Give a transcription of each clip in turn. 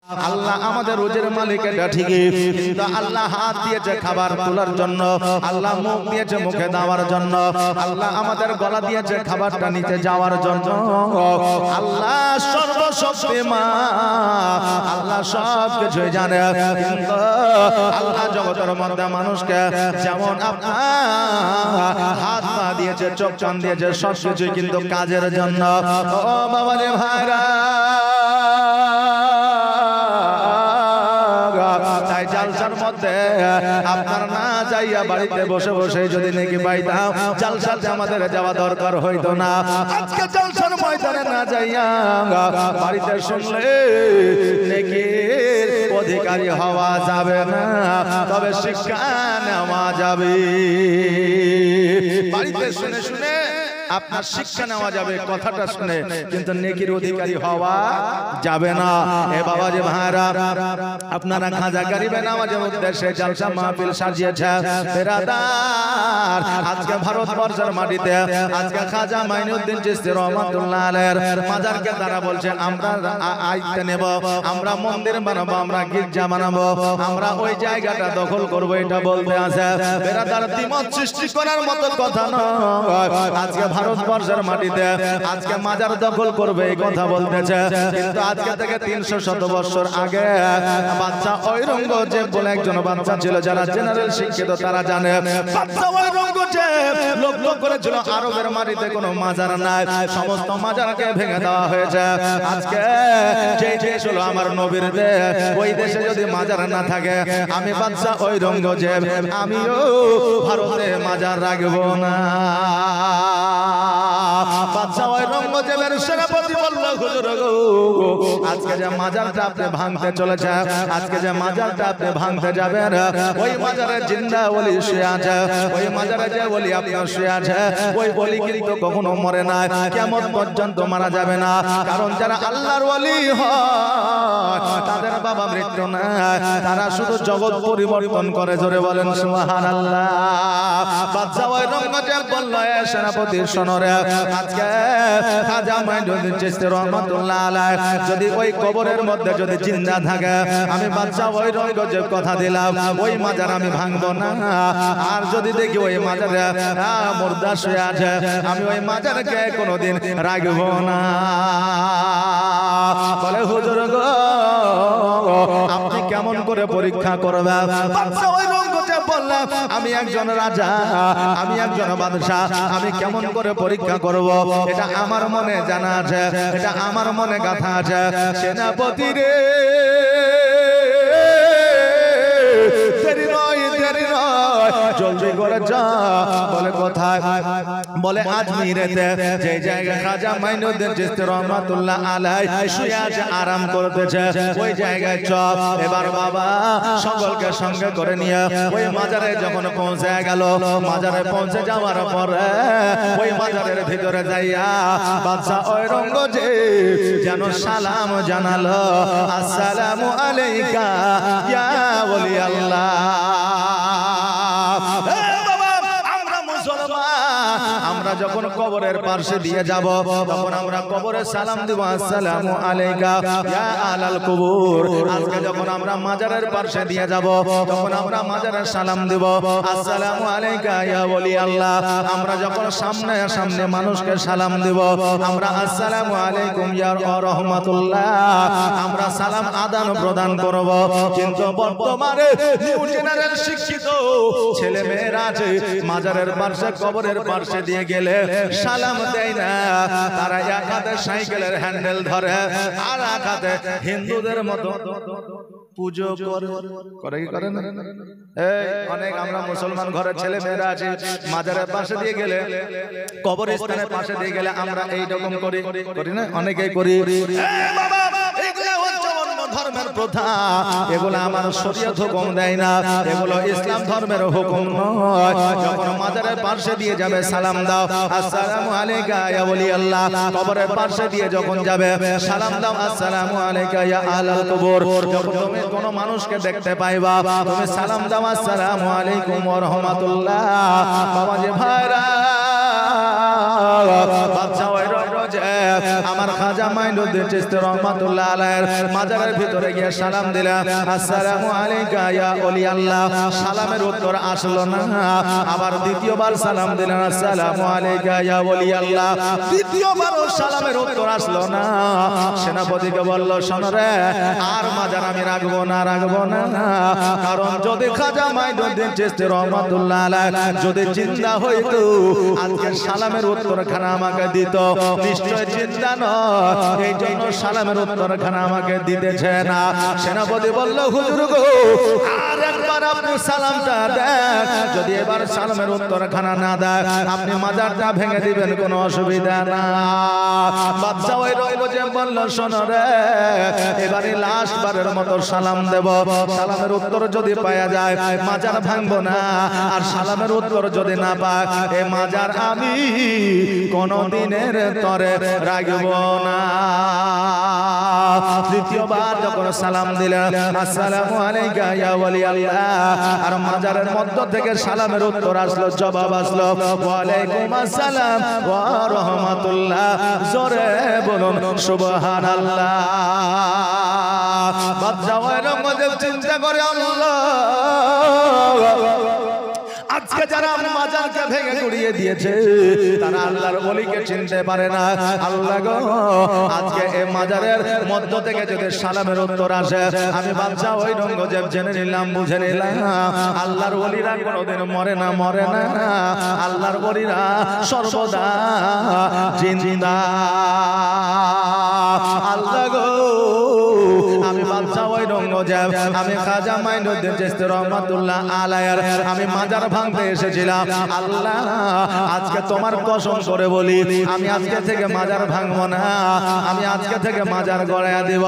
আল্লাহ আমাদের রোজের মালিক এটা ঠিকই, কিন্তু আল্লাহ হাত দিয়েছে খাবার তোলার জন্য, আল্লাহ মুখ দিয়েছে মুখে দেওয়ার জন্য, আল্লাহ আমাদের গলা দিয়েছে খাবারটা নিচে যাওয়ার জন্য। আল্লাহ সর্বশক্তিমান, আল্লাহ সব কিছুই জানে, কিন্তু আল্লাহ জগতের মধ্যে মানুষকে যেমন আপনার হাত পা দিয়েছে, চোখ কান দিয়েছে, সব কিছুই কিন্তু কাজের জন্য। ও বাবা রে ভাইরা, তাই জালসার মধ্যে আপনার না যাইয়া বাড়িতে বসে বসে যদি নেকি পাইতাম, জালসাতে আমাদের যাওয়া দরকার হইতো না। আজকে জালসার ময়দানে না যাইয়া বাড়িতে শুনলে নেকির অধিকারী হওয়া যাবে না, তবে শিক্ষা নেওয়া যাবে। বাড়িতে শুনে শুনে আপনার শিক্ষা নেওয়া যাবে, কথাটা শুনে, কিন্তু নেকির অধিকারী হওয়া যাবে না। এ বাবা যে ভাইরা, আপনারা খাজা গরিবে নামাজের উদ্দেশ্যে জালসা মাহফিল সাজিয়েছে বেরাদার। আজকে ভারতবর্ষের মাটিতে আজকে খাজা মাইনুদ্দিন চিশতি রহমাতুল্লাহ আলাইহির মাজারকে তারা বলছে আমরা আইতে নেব, আমরা মন্দির বানাবো, আমরা গির্জা বানাবো, আমরা ওই জায়গাটা দখল করব, এটা বলতে আছে বেরাদার। দ্বিমত সৃষ্টি করার মতো কথা নয়। আজকে ভারতবর্ষের মাটিতে আজকে মাজার দখল করবে এই কথা বলতেছে, কিন্তু আজকে থেকে 300 বছর আগে বাচ্চা ঔরঙ্গজেব বলে একজন বাচ্চা ছিল, যারা জেনারেল শিক্ষিত তারা জানে, বাচ্চা ঔরঙ্গজেব লক্ষ্য করেছিল আরবের মাটিতে কোনো মাজার নাই, সমস্ত মাজারকে ভেঙে দেওয়া হয়েছে। আজকে যে দেশ হলো আমার নবীর দেশ, ওই দেশে যদি মাজার না থাকে, আমি বাচ্চা ঔরঙ্গজেব আমিও ভারতে মাজার রাখবো না। বাচ্চা ঔরঙ্গজেবের সেনাপতি বলল, হুজুর গো, আজকে যে মাজারটা আপনি ভাঙতে চলেছে, আজকে যে মাজারটা আপনি ভাঙতে যাবেন, ওই মাজারে জিন্দা ওলি শুয়ে আছে, ওই মাজারে যে ওলি আপনার শুয়ে আছে, ওই ওলি কিন্তু কখনো মরে না, কিয়ামত পর্যন্ত মারা যাবে না। কারণ যারা আল্লাহর ওলি হয় তাদের বাবা মৃত্যু না, তারা শুধু জগৎ পরিবর্তন করে। জোরে বলেন সুবহানাল্লাহ। বাচ্চা ঔরঙ্গজেব বলল, এ সেনাপতি শোনরে, আজকে খাজা মাইনুদ্দিন চিশতি রহমাতুল্লাহ আলাইহি যদি ওই কবরের মধ্যে যদি জিন্দা থাকে, আমি বাচ্চা ঔরঙ্গজেব কথা দিলাম ওই মাজার আমি ভাঙবো না। আর যদি দেখি ওই মাজারে মুর্দা শুয়ে আছে, আমি ওই মাজারকে কোনোদিন রাখবো না। বলে, হুজুর গো, আপনি কেমন করে পরীক্ষা করবেন? বাচ্চা ঔরঙ্গজেব বললেন, আমি একজন রাজা, আমি একজন বাদশা, আমি কেমন করে পরীক্ষা করব? এটা আমার মনে জানা আছে, এটা আমার মনে গাথা আছে। সেনাপতি রে, দেরি নয়, দেরি নয়, জলদি করে যা। বলে কোথায়? বলে আজমিরেতে, যে জায়গায় খাজা মাইনুদ্দিন চিশতি রহমাতুল্লাহ আলাইহি শুয়ে আছে, আরাম করতেছে, ওই জায়গায় চল। এবার বাবা সকলকে সঙ্গে করে নিয়ে ওই মাজারে যখন পৌঁছে গেল, মাজারে পৌঁছে যাওয়ার পরে ওই মাজারের ভিতরে যাইয়া বাদশা ঔরঙ্গজেব যেন সালাম জানালো, আসসালামু আলাইকা ইয়া ওলি আল্লাহ। আমরা যখন কবরের পাশে দিয়ে যাব, তখন আমরা কবরে সালাম দিব, আসসালামু আলাইকা ইয়া আলাল কুবুর। আজকে যখন আমরা মাজারের পাশে দিয়ে যাব, তখন আমরা মাজারে সালাম দিব, আসসালামু আলাইকা ইয়া ওলি আল্লাহ। আমরা যখন সামনে সামনে মানুষকে সালাম দিব, আমরা আসসালামু আলাইকুম ইয়া রাহমাতুল্লাহ, আমরা সালাম আদান প্রদান করব। কিন্তু বর্তমানে নিউ জেনারেল শিক্ষিত ছেলে মেয়েরা আছে, মাজারের পাশে কবরের পাশে দিয়ে গেলে সালাম দেয় না, তারা এক হাতে সাইকেলের হ্যান্ডেল ধরে, আর এক হাতে হিন্দুদের মতো পুজো করে। কি করে না? এই অনেক আমরা মুসলমান ঘরের ছেলে মেয়েরা আছে, মাজারের পাশে দিয়ে গেলে, কবরস্থানের পাশে দিয়ে গেলে আমরা এইরকম করি না? অনেকেই করি। ধর্মের প্রথা, এগুলো আমার শরীয়ত হুকুম দেয় না, এগুলো ইসলাম ধর্মের হুকুম নয়। যখন মাজারের পাশে দিয়ে যাবে, সালাম দাও, আসসালামু আলাইকা ইয়া ওলি আল্লাহ। কবরের পাশে দিয়ে যখন যাবে, সালাম দাও, আসসালামু আলাইকা ইয়া আলাল কুবুর। যখন তুমি কোনো মানুষকে দেখতে পাইবা, তুমি সালাম দাও, আসসালামু আলাইকুম ওয়া রাহমাতুল্লাহ। বাবা যে ভাইরা, বাচ্চা ঔরঙ্গজেব আমার খাজা খাজা মাইনুদ্দিন চিশতি রহমাতুল্লাহ আলাইহির মাজারের ভিতরে গিয়ে সালাম দিলেন, আসসালামু আলাইকা ইয়া ওলি আল্লাহ। সালামের উত্তর আসলো না। আবার দ্বিতীয়বার সালাম দিলেন, আসসালামু আলাইকা ইয়া ওলি আল্লাহ। দ্বিতীয়বারও সালামের উত্তর আসলো না। সেনাপতিকে বলল, শোনো রে, আর মাজার আমি রাখবো না। কারণ যদি খাজা মাইনুদ্দিন চিশতি রহমাতুল্লাহ আলাইহি যদি জিন্দা হইতো আজকে সালামের উত্তরখানা আমাকে দিত। নিশ্চয় জিন্দা নয়, এই জন্য সালামের উত্তরখানা আমাকে দিতেছে না। সেনাপতি বলল, হুজুর গো, আর একবার আপনি সালামটা দেন। যদি এবার সালামের উত্তরখানা না দেয় আপনি মাজারটা ভেঙে দিবেন, কোনো অসুবিধা না। বাদশা ওই রইবজে বলল, শোনো রে, এবারে লাস্ট বারের মতো সালাম দেব। সালামের উত্তর যদি পাওয়া যায় মাজার ভাঙবো না, আর সালামের উত্তর যদি না পায় এ মাজার আমি কোনদিনের তরে রাখব না। তৃতীয়বার যখন সালাম দিলেন, আসসালামু আলাইকা ইয়া ওলি আল্লাহ, আর মাজারের মধ্য থেকে সালামের উত্তর আসলো, জবাব আসলো, ওয়া আলাইকুম আসসালাম ওয়া রাহমাতুল্লাহ। জোরে বলুন সুবহানাল্লাহ। বাদশা ওয়ারঙ্গজেব চিন্তা করে, আল্লাহ, আজকে যারা মাজারকে ভেঙে গুড়িয়ে দিয়েছে তারা আল্লাহর ওলিকে চিনতে পারে না। আল্লাহ গো, আজকে এই মাজারের মধ্য থেকে যদি সালামের উত্তর আসে আমি বাদশা ঔরঙ্গজেব জেনে নিলাম, বুঝে নিলাম আল্লাহর ওলিরা কোনোদিন মরে না। আল্লাহর ওলিরা সর্বদা জিন্দা। আল্লাহ গো, আমি বাদশা ঔরঙ্গজেব, আমি খাজা মাইনুদ্দিন চিশতি রহমাতুল্লাহ আলাইহির আমি মাজার ভাঙতে এসেছিলাম। আল্লাহ, আজকে তোমার কসম করে বলি, আমি আজকে থেকে মাজার ভাঙবো না, আমি আজকে থেকে মাজার গড়াইয়া দিব।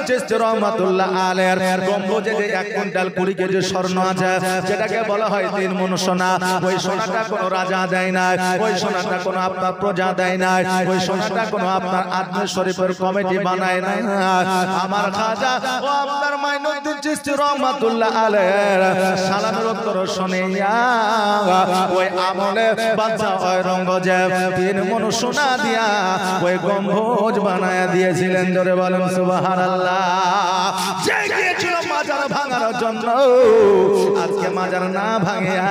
চিশতি রহমাতুল্লাহ আলাইহির গম্বুজে যে 1 কুইন্টাল 20 কেজি স্বর্ণ আছে, যেটাকে বলা হয় 3 মণ সোনা, ওই সোনাটা কোনো রাজা দেয় না, ওই সোনাটা কোনো আপনার প্রজা দেয় না, ওই সোনাটা কোনো আপনার আদমের শরীফের কমিটি বানায় না। আমার খাজা ও আপনার মাইনুদ্দিন চিশতি রহমাতুল্লাহ আলাইহির সালামের উত্তর শুনিয়া ওই আমলে বাদশা ঔরঙ্গজেব 3 মণ সোনা দিয়া ওই গম্বুজ বানায়া দিয়েছিলেন। জোরে বলেন সুবহানাল্লাহ। যে গিয়েছিল মাজার ভাঙার জন্য, আজকে মাজার না ভাঙিয়া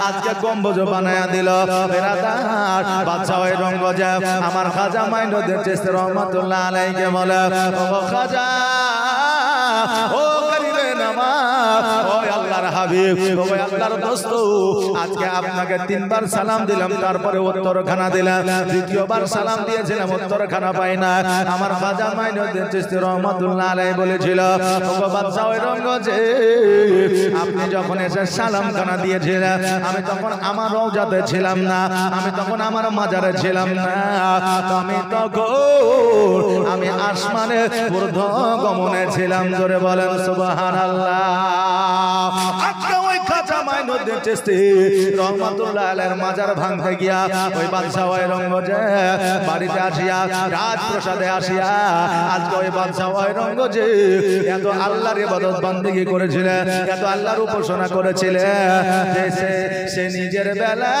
আজকে গম্বুজ বানায়া দিল। বেরাদার বাদশা ঔরঙ্গজেব আমার খাজা মাইনুদ্দিন চিশতি রহমাতুল্লাহ আলাইহিকে বলে, ও খাজা, ও গরিবে নামাজ, ও আল্লাহর হাবিব, ও আল্লাহর দোস্ত, আজকে আপনাকে 3 বার সালাম দিলাম, তারপরে উত্তরখানা দিলাম। দ্বিতীয়বার সালাম দিয়েছিলাম, উত্তরখানা পাই না। আমার খাজা মাইনুদ্দিন চিশতি রহমাতুল্লাহ আলাইহি বলেছিল, ও বাদশা ঔরঙ্গজেব, আপনি যখন এসে সালামখানা দিয়েছিলেন আমি তখন আমার রওজাতে ছিলাম না, আমি তখন আমার মাজারে ছিলাম না, আমি আসমানে ঊর্ধ্ব গমনে ছিলাম। জোরে বলেন সুবহানাল্লাহ। আজকে ওই খাজা মাইনুদ্দিন চিশতি রহমাতুল্লাহ আলাইহির মাজার ভাঙতে গিয়া ওই বাদশা ঔরঙ্গজেব বাড়িতে আসিয়া, রাজপ্রাসাদে আসিয়া, আজকে ওই বাদশা ঔরঙ্গজেব এত আল্লাহর ইবাদত বান্দেগি করেছিলেন, এত আল্লাহর উপাসনা করেছিলেন, সে নিজের বেলা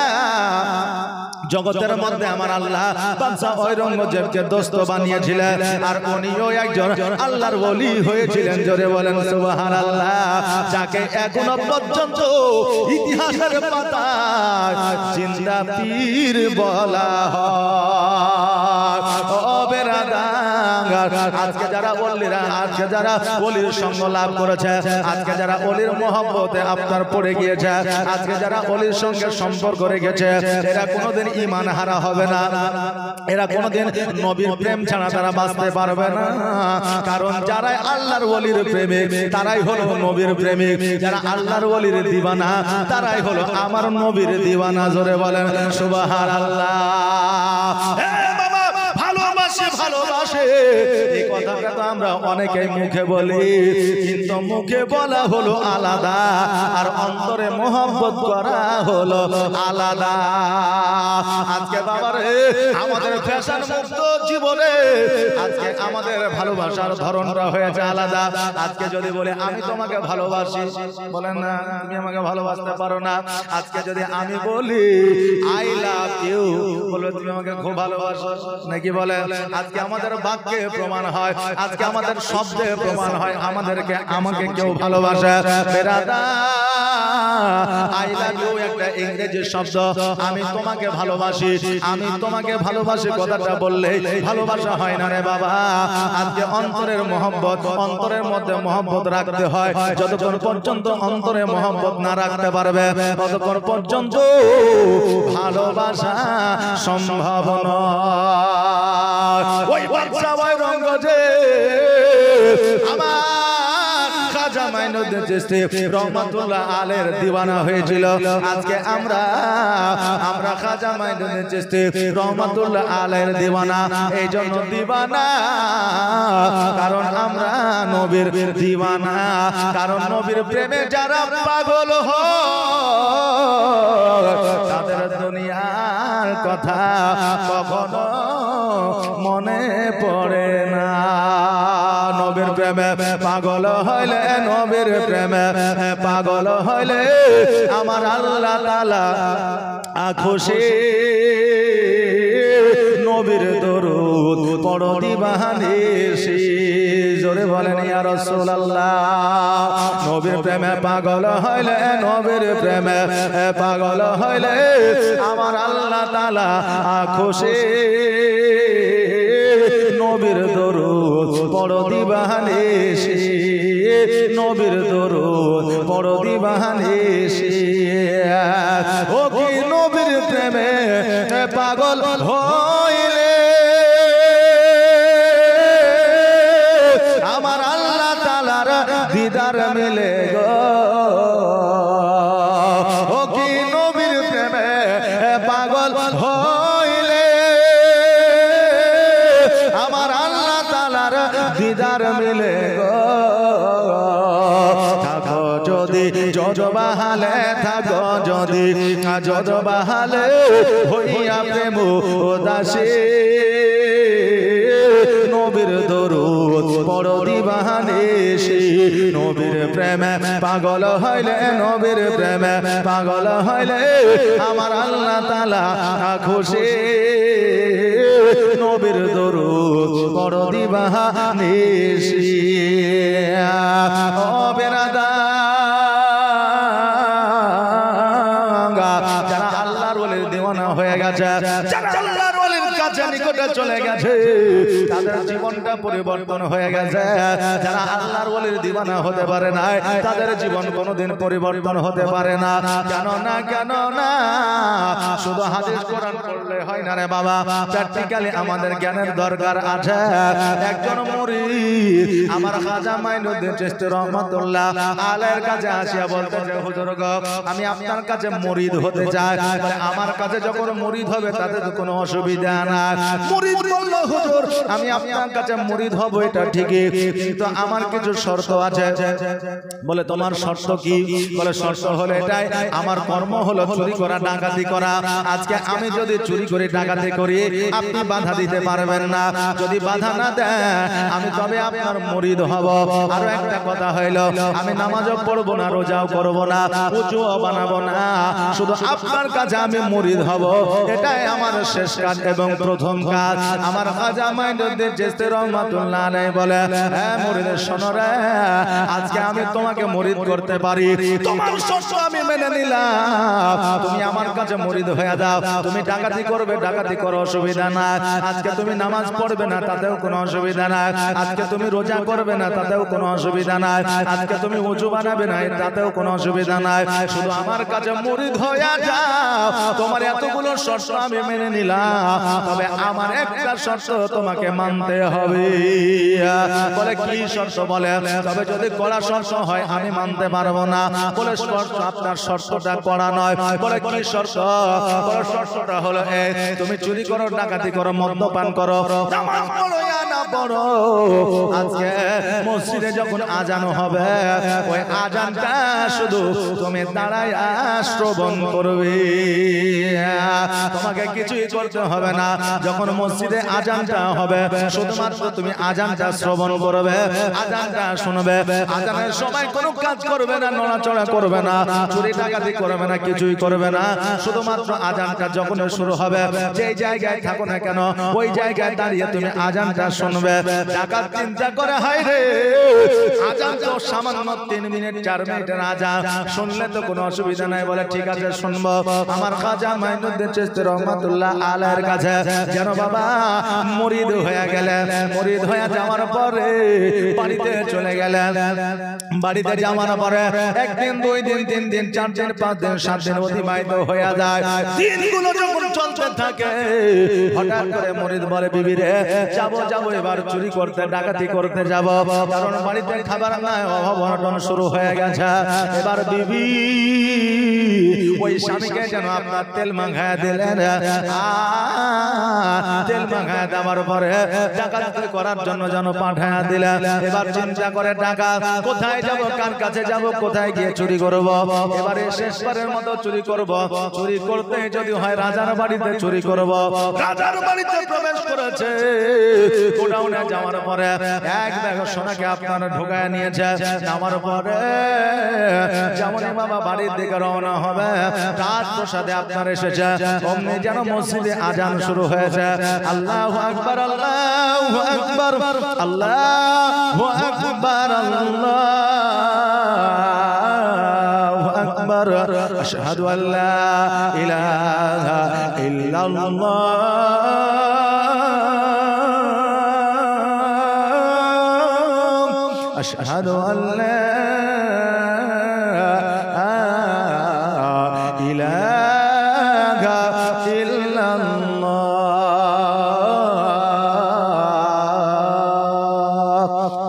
জগতের মধ্যে আমার আল্লাহ বাদশা ঔরঙ্গজেবকে দোস্ত বানিয়েছিলেন, আর উনিও একজন আল্লাহর ওলি হয়েছিলেন। জোরে বলেন সুবহানাল্লাহ। যাকে এখনো পর্যন্ত ইতিহাসের পাতায় জিন্দা পীর বলা হয়। ও বেরাদার, আজকে যারা ওলিরা, আজকে যারা ওলির সঙ্গ লাভ করেছে, আজকে যারা ওলির মহব্বতে আপনার পড়ে গিয়েছে, আজকে যারা ওলির সঙ্গে সম্পর্ক রেখেছে, এরা কোনোদিন ঈমান হারা হবে না, এরা কোনোদিন নবীর প্রেম ছাড়া তারা বাঁচতে পারবে না। কারণ যারা আল্লাহর ওলির প্রেমিক তারাই হলো নবীর প্রেমিক, যারা আল্লাহর ওলির দিওয়ানা তারাই হলো আমার নবীর দিওয়ানা। জোরে বলেন সুবহানাল্লাহ। হে বাবা, ভালোবাসে ভালোবাসে এই কথাটা তো আমরা অনেকেই মুখে বলি, কিন্তু মুখে বলা হলো আলাদা আর অন্তরে মোহাব্বত করা হলো আলাদা। আজকে বাবারে আমাদের ফ্যাশন মুক্ত জীবনে আজকে আমাদের ভালোবাসার ধরনটা হয়েছে আলাদা। আজকে যদি বলে আমি তোমাকে ভালোবাসি, বলেন না তুমি আমাকে ভালোবাসতে পারো না। আজকে যদি আমি বলি আই লাভ ইউ, বলবে তুমি আমাকে খুব ভালোবাসো নাকি বলে। আজকে আমাদের বাক্যে প্রমাণ হয়, আজকে আমাদের শব্দে প্রমাণ হয় আমাকে কেউ ভালোবাসে। বেরাদা আই লাভ ইউ একটা ইংরেজি শব্দ, আমি তোমাকে ভালোবাসি, আমি তোমাকে ভালোবাসি কথাটা বললে ভালোবাসা হয় না রে বাবা। আজকে অন্তরের মহব্বত, অন্তরের মধ্যে মহব্বত রাখতে হয়। যতক্ষণ পর্যন্ত অন্তরে মহব্বত না রাখতে পারবে ততক্ষণ পর্যন্ত ভালোবাসা সম্ভব নয়। ওই বাচ্চা ওই রঙ্গ যে আমার খাজা মাইনুদ্দিন চিশতি রহমাতুল্লাহ আলাইহির দিওয়ানা হয়েছিল। আজকে আমরা খাজা মাইনুদ্দিন চিশতি রহমাতুল্লাহ আলাইহির দিওয়ানা। এই জন্য দিওয়ানা কারণ আমরা নবীর দিওয়ানা, কারণ নবীর প্রেমে যারা পাগল হয় তাদের দুনিয়ার কথা কখনো মনে পড়ে না। নবীর প্রেমে পাগল হইলে, নবীর প্রেমে পাগল হইলে আমার আল্লাহ তাআলা খুশি। নবীর দরুদ পড়ো দিবানিশি, জোরে বলেন ইয়া রাসূলুল্লাহ। নবীর প্রেমে পাগল হইলে, নবীর প্রেমে পাগল হইলে আমার আল্লাহ তাআলা খুশি। নবীর দরুদ পড়ো দিবানিশি, নবীর দরুদ পড়ো দিবানিশি। ও কি নবীর প্রেমে পাগল হইলে আমার আল্লাহ তাআলার দিদার মিলে গো। ও কি নবীর প্রেমে পাগল হইলে আমার আল্লাহ তাআলার দিদার মিলে গো। থাকো যদি যজবাহালে, থাকো যদি যজবাহালে হইয়া প্রেম উদাসী। নবীর দরুদ পড়ো দিবানিশি, নবীর প্রেমে পাগল হইলে, নবীর প্রেমে পাগল হইলে আমার আল্লাহ তাআলা খুশি। নবীর দরুদ পড়ো দিবানিশি। ও বেরাদা যারা আল্লাহর ওলির দিওয়ানা হয়ে গেছে, যারা আল্লাহর ওলির কাছে নিকটে চলে গেছে তাদের জীবনটা পরিবর্তন হয়ে গেছে। যারা আল্লাহর ওলির দিওয়ানা হতে পারে না তাদের জীবন কোনোদিন পরিবর্তন হতে পারে না। কেন না, কেন না শুধু হাদিস কোরআন পড়লে হয় না রে বাবা, প্র্যাকটিক্যালি আমাদের জ্ঞানের দরকার আছে। একজন মুরিদ আমার খাজা মাইনুদ্দিন চিশতি রহমাতুল্লাহ আলাইহির কাছে আসিয়া বলতেছে, হুজুর গো আমি আপনার কাছে মুরিদ হতে চাই। আমার কাছে যখন মুরিদ হবে তাতে তো কোনো অসুবিধা না। মুরিদ বলল, হুজুর আমি আপনার কাছে মুরিদ হব এটা ঠিকই, কিন্তু আমার কিছু শর্ত আছে। বলে তোমার শর্ত কি? বলে শর্ত হলো এটাই, আমার কর্ম হলো চুরি করা, ডাকাতি করা। আজকে আমি যদি চুরি করে ডাকাতি করি আপনি বাধা দিতে পারবেন না। যদি বাধা না দেন আমি তবে আপনার মুরিদ হব। আরো একটা কথা হইল, আমি নামাজও পড়বো না, রোজাও করবো না, উজুও বানাবো না, শুধু আপনার কাছে আমি মুরিদ হব। এটাই আমার শেষ কাজ এবং প্রথম কাজ। আমার খাজা মাইনুদ্দিন চিশতি রহমাতুল্লাহ আলাইহি বলে, হ্যাঁ মুরিদ শোনো রে, আজকে আমি তোমাকে মুরিদ করতে পারি, তোমার শর্ত আমি মেনে নিলাম। তুমি আমার কাছে মুরিদ হয়ে যাও। তুমি ডাকাতি করবে, ডাকাতি করো, অসুবিধা না। আজকে তুমি নামাজ পড়বে না, তাতেও কোনো অসুবিধা না। আজকে তুমি রোজা করবে না, তাতেও কোনো অসুবিধা নাই। আজকে তুমি ওযু বানাবে না, তাতেও কোনো অসুবিধা নাই। শুধু আমার কাছে মুরিদ হয়ে যাও। তোমার এতগুলো শর্ত আমি মেনে নিলাম, তবে আমার একটা শর্ত তোমাকে মানতে হবে। হবে। বলে কি শর্ত? বলে তবে যদি কড়া শর্ত হয় আমি মানতে পারবো না। বলে শর্ত আপনার শর্তটা কড়া নয়। বলে কি শর্ত? বলে শর্তটা হলো তুমি চুরি করো, ডাকাতি করো, মদ্যপান করো, নামাজ পড়ো ইয়া না পড়ো, আজকে মসজিদে যখন আজান হবে ওই আজানটা শুধু তুমি দাঁড়ায় শ্রবণ করবে, তোমাকে কিছুই করতে হবে না। যখন মসজিদে আজানটা হবে শুধুমাত্র তুমি আজানটা শ্রবণ করবে, আজানটা শুনবে। আজানের সময় কোনো কাজ করবে না, নড়াচড়া করবে না, চুরি ডাকাতি করবে না, কিছুই করবে না। শুধুমাত্র আজানটা যখন শুরু হবে যে জায়গায় থাকো না কেন ওই জায়গায় দাঁড়িয়ে তুমি আজানটা শুনবে। ডাকাত চিন্তা করে হায় রে আজান তো সামান্য 3 মিনিট 4 মিনিটের আজান, শুনলে তো কোনো অসুবিধা নাই। বলে ঠিক আছে শুনবো। আমার খাজা মাইনুদ্দিন চিশতি রহমাতুল্লাহ আলাইহির কাছে যেন বাবা মুরিদ হয়ে গেলেন। মুরিদ হয়ে যাওয়ার পরে বাড়িতে চলে গেলেন। বাড়িতে যাওয়ার পরে একদিন, 2 দিন, 3 দিন, 4 দিন, 5 দিন, 7 দিন অতিবাহিত হয়ে যায়। দিনগুলো যখন চলতে থাকে হঠাৎ করে মুরিদ বলে বিবি রে যাবো এবার চুরি করতে, ডাকাতি করতে যাব, কারণ বাড়িতে খাবার নাই, অভাব অনটন শুরু হয়ে গেছে। এবার বিবি ওই স্বামীকে যেন আপনার তেল মাখায় দিলেন। তেল মাখায় দেওয়ার পরে ডাকাতি করার জন্য যেন পাঠায় দিলেন। এবার চিন্তা করে ডাকাত কোথায় যাব, কার কাছে যাব, কোথায় গিয়ে চুরি করব। এবারে শেষবারের মতো চুরি করব। চুরি করতে যদি হয় রাজার বাড়িতে চুরি করব। রাজার বাড়িতে প্রবেশ করেছে। গোডাউনে যাওয়ার পরে এক ব্যাগ সোনাকে আপনার ঢোকায় নিয়েছে। নামার পরে যেমনই বাবা বাড়ির দিকে রওনা হবে রাত প্রসাদে আপনার এসেছে, অমনি যেন মসজিদে আজান শুরু হয়েছে। আল্লাহু আকবার, আল্লাহু আকবার, আল্লাহু আকবার, আল্লাহু আকবার, আশহাদু আল্লা ইলাহা ইল্লাল্লাহ, আশহাদু আল্লা ইলাহা ইল্লাল্লাহ।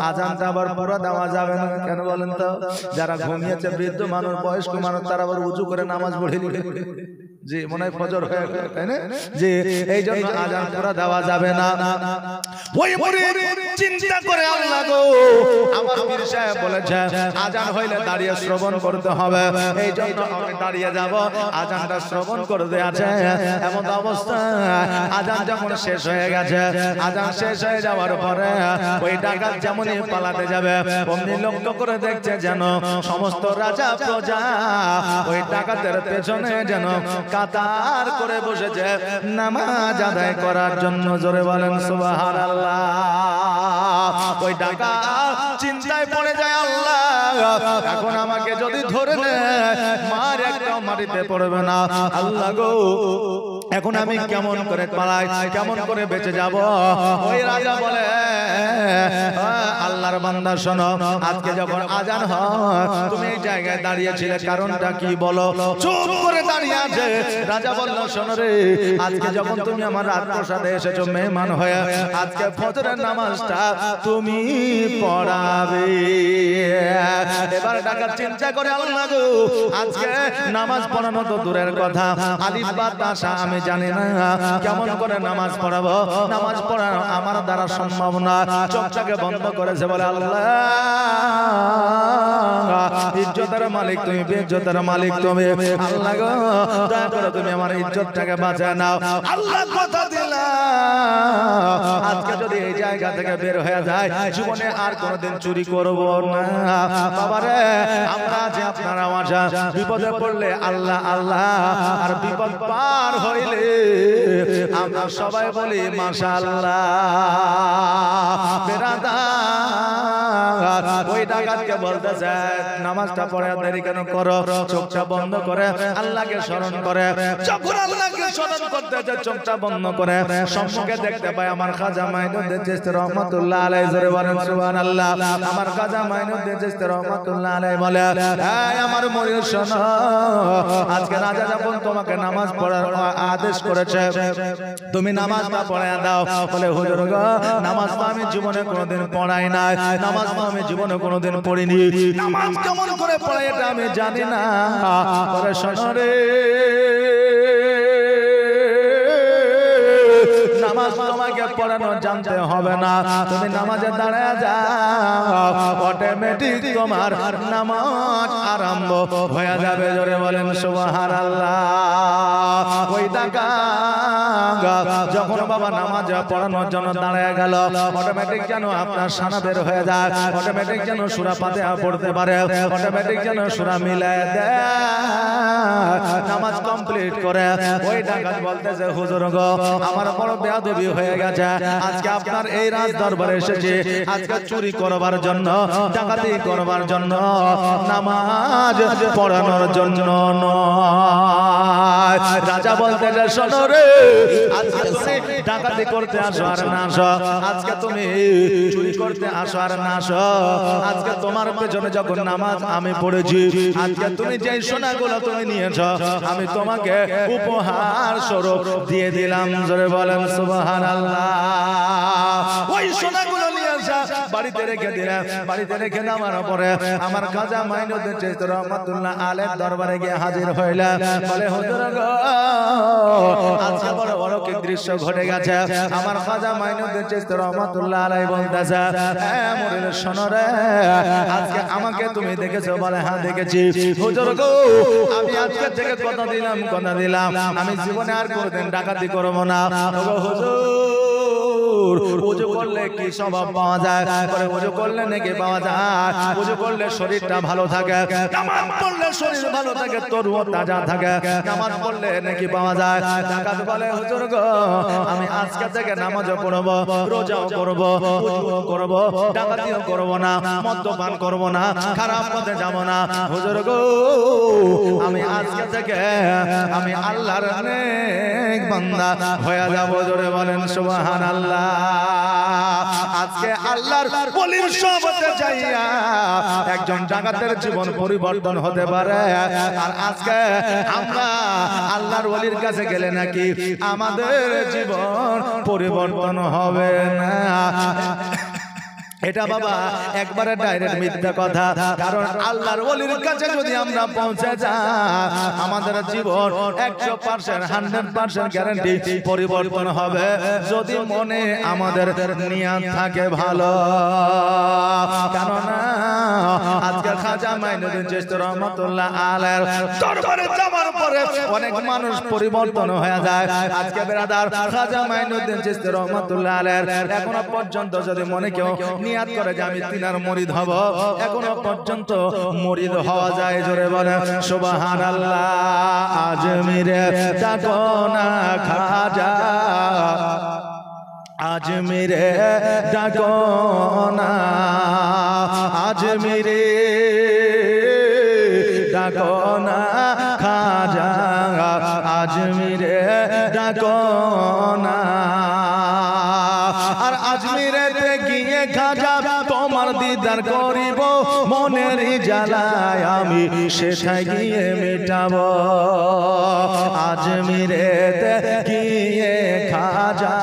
আজানটা আবার পুরো দেওয়া যাবে না কেন বলেন তো? যারা ঘুমিয়েছে, বৃদ্ধ মানুষ, বয়স্ক মানুষ, তারা আবার উজু করে নামাজ পড়ে নিবে। জি মনে হয় ফজর হয়ে গেল, তাই না? জি এই জন্য আজান পুরো দেওয়া যাবে না। ওই মুরিদ চিন্তা করে আল্লাহ গো আমার পীর সাহেব বলেছে আজান হইলে দাঁড়িয়ে শ্রবণ করতে হবে, এই জন্য আমি দাঁড়িয়ে যাব, আজানটা শ্রবণ করতে আছে। এমন অবস্থা আজান যখন শেষ হয়ে গেছে, আজান শেষ হয়ে যাওয়ার পরে ওই ডাকাত যেমনই পালাতে যাবে অমনি লক্ষ্য করে দেখছে যেন সমস্ত রাজা প্রজা ওই ডাকাতের পেছনে যেন কাতার করে বসেছে নামাজ আদায় করার জন্য। জোরে বলেন সুবহানাল্লাহ। ওই ডাকাত চিন্তায় পড়ে যায়, আল্লাহ এখন আমাকে যদি ধরে নেয় মার একটাও মাটিতে পড়বে না। আল্লাহ গো এখন আমি কেমন করে পালাই, কেমন করে বেঁচে যাব? ওই রাজা বলে আল্লাহর বান্দা শোনো, আজকে যখন আজান হয় তুমি এই জায়গায় দাঁড়িয়েছিলে, কারণটা কি বলো? চুপ করে দাঁড়িয়ে আছে। রাজা বলল শোনো রে, আজকে যখন তুমি আমার রাজপ্রাসাদে এসেছো মেহমান হয়ে, আজকে ফজরের নামাজটা তুমি পড়াবে। এবার ডাকাত চিন্তা করে আল্লাহ গো আজকে নামাজ পড়ানো তো দূরের কথা, আলিফ বা তাসা আমি জানি না, কেমন করে নামাজ পড়াবো? নামাজ পড়ানো আমার দ্বারা সম্ভব না। চোখটাকে বন্ধ করেছে, বলে আল্লাহ ইজ্জতের মালিক তুমি, বেইজ্জতের মালিক তুমি, আল্লাহ গো দয়া করে তুমি আমার ইজ্জতটাকে বাঁচায় নাও। আল্লাহ কথা দিলাম আজকে যদি এই জায়গা থেকে বের হয়ে যায় জীবনে আর কোনোদিন চুরি করব না। বাবারে আমরা যে আপনারা আমার বিপদে পড়লে আল্লাহ আল্লাহ, আর বিপদ পার হইলে আমরা সবাই বলি মাশাআল্লাহ। বেরাদার ওই ডাকাতকে বলতেছে নামাজটা পড়ে দেরি কেন করো, চোখটা বন্ধ করে আল্লাহকে স্মরণ করে। যখন আল্লাহকে স্মরণ করতে যায় চোখটা বন্ধ করে সম্মুখে দেখতে পায় আমার খাজা মাইনুদ্দিন চিশতি রহমাতুল্লাহ আলাইহি। জোরে বলেন সুবহানাল্লাহ। আমার খাজা মাইনুদ্দিন চিশতি রহমাতুল্লাহ আলাইহি বলে, এই আমার মুরিদ শোনো, আজকে রাজা যখন তোমাকে নামাজ পড়ার আদেশ করেছে তুমি নামাজটা পড়ে দাও। বলে হুজুর গো, নামাজ তো আমি জীবনে কোনোদিন পড়াই নাই, নামাজ তো আমি জীবনে কোনোদিন পড়িনি, নামাজ কেমন করে পড়াই এটা আমি জানি না। বলে শোনো রে, নামাজ তোমাকে পড়ানো জানতে হবে না, তুমি নামাজে দাঁড়ায় যাও, অটোমেটিক তোমার নামাজ আরম্ভ হয়ে যাবে। জোরে বলেন সুবহানাল্লাহ। ওই ডাকাত যখন বাবা নামাজ পড়ানোর জন্য দাঁড়ায় গেল, অটোমেটিক যেন আপনার সানা বের হয়ে যায়, অটোমেটিক যেন সূরা ফাতিহা পড়তে পারে, অটোমেটিক যেন সূরা মিলায় দেয়, নামাজ কমপ্লিট করে। ওই ডাকাত বলতেছে হুজুর গো, আমার বড় বেয়াদবি হয়ে গেছে, আজকে আপনার এই রাজ দরবারে এসেছি আজকে চুরি করবার জন্য, ডাকাতি করবার জন্য, নামাজ পড়ানোর জন্য নয়। রাজা বলতেছে শোনো রে, আজকে তুমি ডাকাতি করতে আসো আর না আসো, আজকে তুমি চুরি করতে আসো আর না আসো, আজকে তোমার পেছনে যখন নামাজ আমি পড়েছি, আজকে তুমি যে সোনাগুলো তুমি নিয়েছো আমি তোমাকে উপহার স্বরূপ দিয়ে দিলাম। জোরে বলেন সুবহানাল্লাহ। ওই সোনাগুলো নিয়ে আসা বাড়িতে রেখে দিলাম, বাড়িতে রেখে দেওয়ার পরে আমার খাজা মাইনুদ্দিন চিশতি রহমাতুল্লাহ আলাইহির দরবারে গিয়ে হাজির হইলাম। বলে হুজুর গো, আজকে বড় অলৌকিক দৃশ্য ঘটে গেছে। আমার খাজা মাইনুদ্দিন চিশতি রহমাতুল্লাহ আলাইহি বলতেছে, হ্যাঁ মুরিদ শোনো রে, আজকে আমাকে তুমি দেখেছো? বলে হ্যাঁ দেখেছি। হুজুর গো, আমি আজকে থেকে কথা দিলাম আমি জীবনে আর কোনোদিন ডাকাতি করব না। হুজুর, ওযু করলে কি স্বভাব পাওয়া যায়? বলে ওযু করলে নাকি পাওয়া যায়, ওযু করলে শরীরটা ভালো থাকে, নামাজ পড়লে শরীর ভালো থাকে, তরুণ তাজা থাকে, নামাজ পড়লে নাকি পাওয়া যায়। ডাকাত বলে হুজুর গো, আমি আজকে থেকে নামাজও পড়ব, রোজাও করব, ওযুও করব, ডাকাতিও করব না, মদ্যপান করব না, খারাপ পথে যাব না। হুজুর গো, আমি আজকে থেকে আমি আল্লাহর নেক বান্দা হয়ে যাব। জোরে বলেন সুবহানাল্লাহ। আজকে আল্লাহর ওলির সোহবতে যাইয়া একজন ডাকাতের জীবন পরিবর্তন হতে পারে, আর আজকে আমরা আল্লাহর ওলির কাছে গেলে নাকি আমাদের জীবন পরিবর্তন হবে না। এটা বাবা একবারে ডাইরেক্ট মিথ্যা কথা। কারণ আল্লাহর ওলির কাছে যদি আমরা পৌঁছে যাই, আমাদের জীবন 100% 100% গ্যারান্টি পরিবর্তন হবে, যদি মনে আমাদের নিয়ত থাকে ভালো। কেননা আজকে খাজা মাইনুদ্দিন চিশতি রহমাতুল্লাহ আলাইহির দরবারে যাওয়ার পরে অনেক মানুষ পরিবর্তন হয়ে যায়। আজকে ব্রাদার খাজা মাইনুদ্দিন চিশতি রহমাতুল্লাহ আলাইহির এখনো পর্যন্ত যদি মনে কেউ নিয়াত করে যে আমি তিনার মুরিদ হব, এখনো পর্যন্ত মুরিদ হওয়া যায়। জোরে বলে সুবহানাল্লাহ। আজমিরে ডাকো না খাজা, আজমিরে ডাকো না, আজমিরে ডাকো না খাজা, আজমিরে ডাকো না। আর আজমিরেতে গিয়ে খাজা তোমার দিদার করিব, মনের জ্বালায় আমি সেটাই গিয়ে মেটাবো। আজমিরেতে গিয়ে খাজা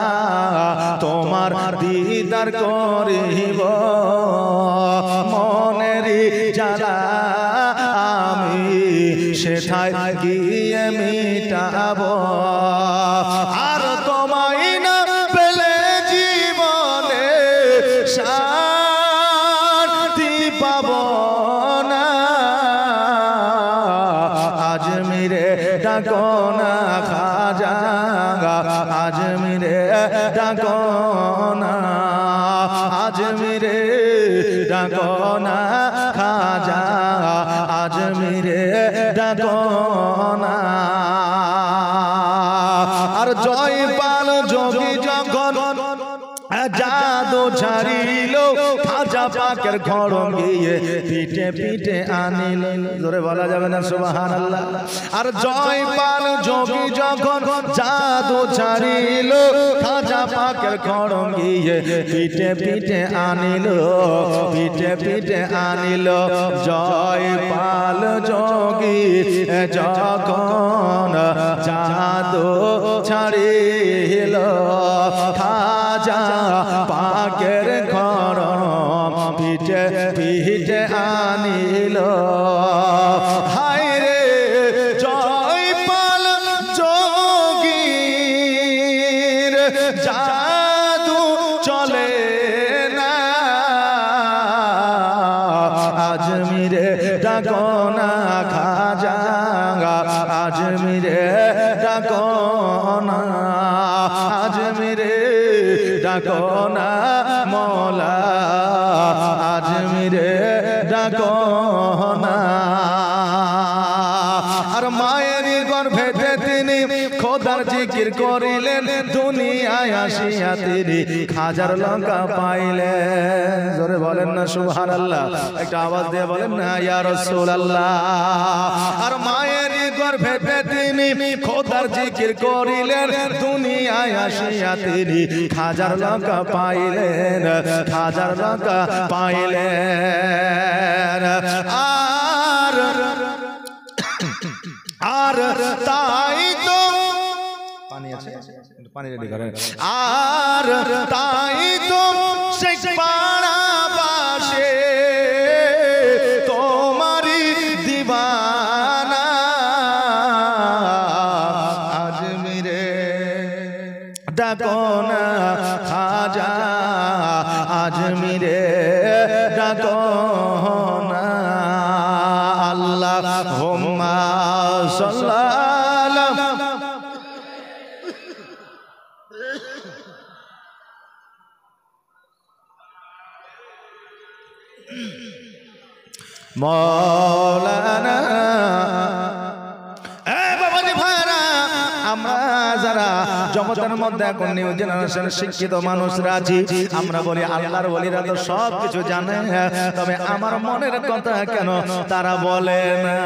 তোমার দিদার করিব, মনের জ্বালা আমি সেটাই গিয়ে মেটাবো। আর তোমায় না পেলে জীবনে শান্তি পাবো না। আজমিরে ডাকো না খাজা, আজমিরে ডাকো না, আজমিরে ডাকো না খাজা, আজমিরে ডাকো না। আর জয়পাল যোগী যখন জাদু ছাড়িল, খাজা খাজা পাকের ঘরম গিয়ে পিঠে পিঠে আনিল। জোরে বলা যাবে না সুবহানাল্লাহ। আর জয়পাল যোগী যখন জাদু ছাড়িল, খাজা পাকের ঘরম গিয়ে পিঠে পিঠে আনিল, পিঠে পিঠে আনিল। জয়পাল যোগী যখন জাদু ছাড়িল, খাজা পাকের ঘরম পিঠে পিঠে আনিল। হায় রে জয়পাল যোগীর জাদু চলে না, আজমিরে ডাকো না খাজা, আজমিরে ডাকো না, আজমিরে ডাকো না মৌলা, আজমিরে ডাকো না। আর মায়ের গর্ভেতে তিনি খোদার জিকির করিলেন, দুনিয়ায় আসিয়া তিনি খাজার লঙ্কা পাইলেন। জোরে বলেন না সুবহানাল্লাহ, একটা আওয়াজ দিয়ে বলেন না ইয়া রাসূলুল্লাহ। আর মায়ের গর্ভেতে তিনি খোদার জিকির করিলেন, দুনিয়ায় আসিয়া তিনি খাজার লঙ্কা পাইলেন, খাজার লঙ্কা পাইলেন। আর তাই তো পানি আছে, পানি রেডি করেন। আর তাই তো শেখ পাড়া পাশে তোমারি দিবানা, আজমিরে ডাকো না খাজা, আজমিরে ডাকো না। আল্লাহুম্মা সাল্লাল্লাহু মৌলানা। বাবাজি ভাইরা, আমরা যারা জগতের মধ্যে এখন নিউ জেনারেশন শিক্ষিত মানুষরা আছি, আমরা বলি আল্লাহর ওলিরা তো সব কিছু জানে, তবে আমার মনের কথা কেন তারা বলে না?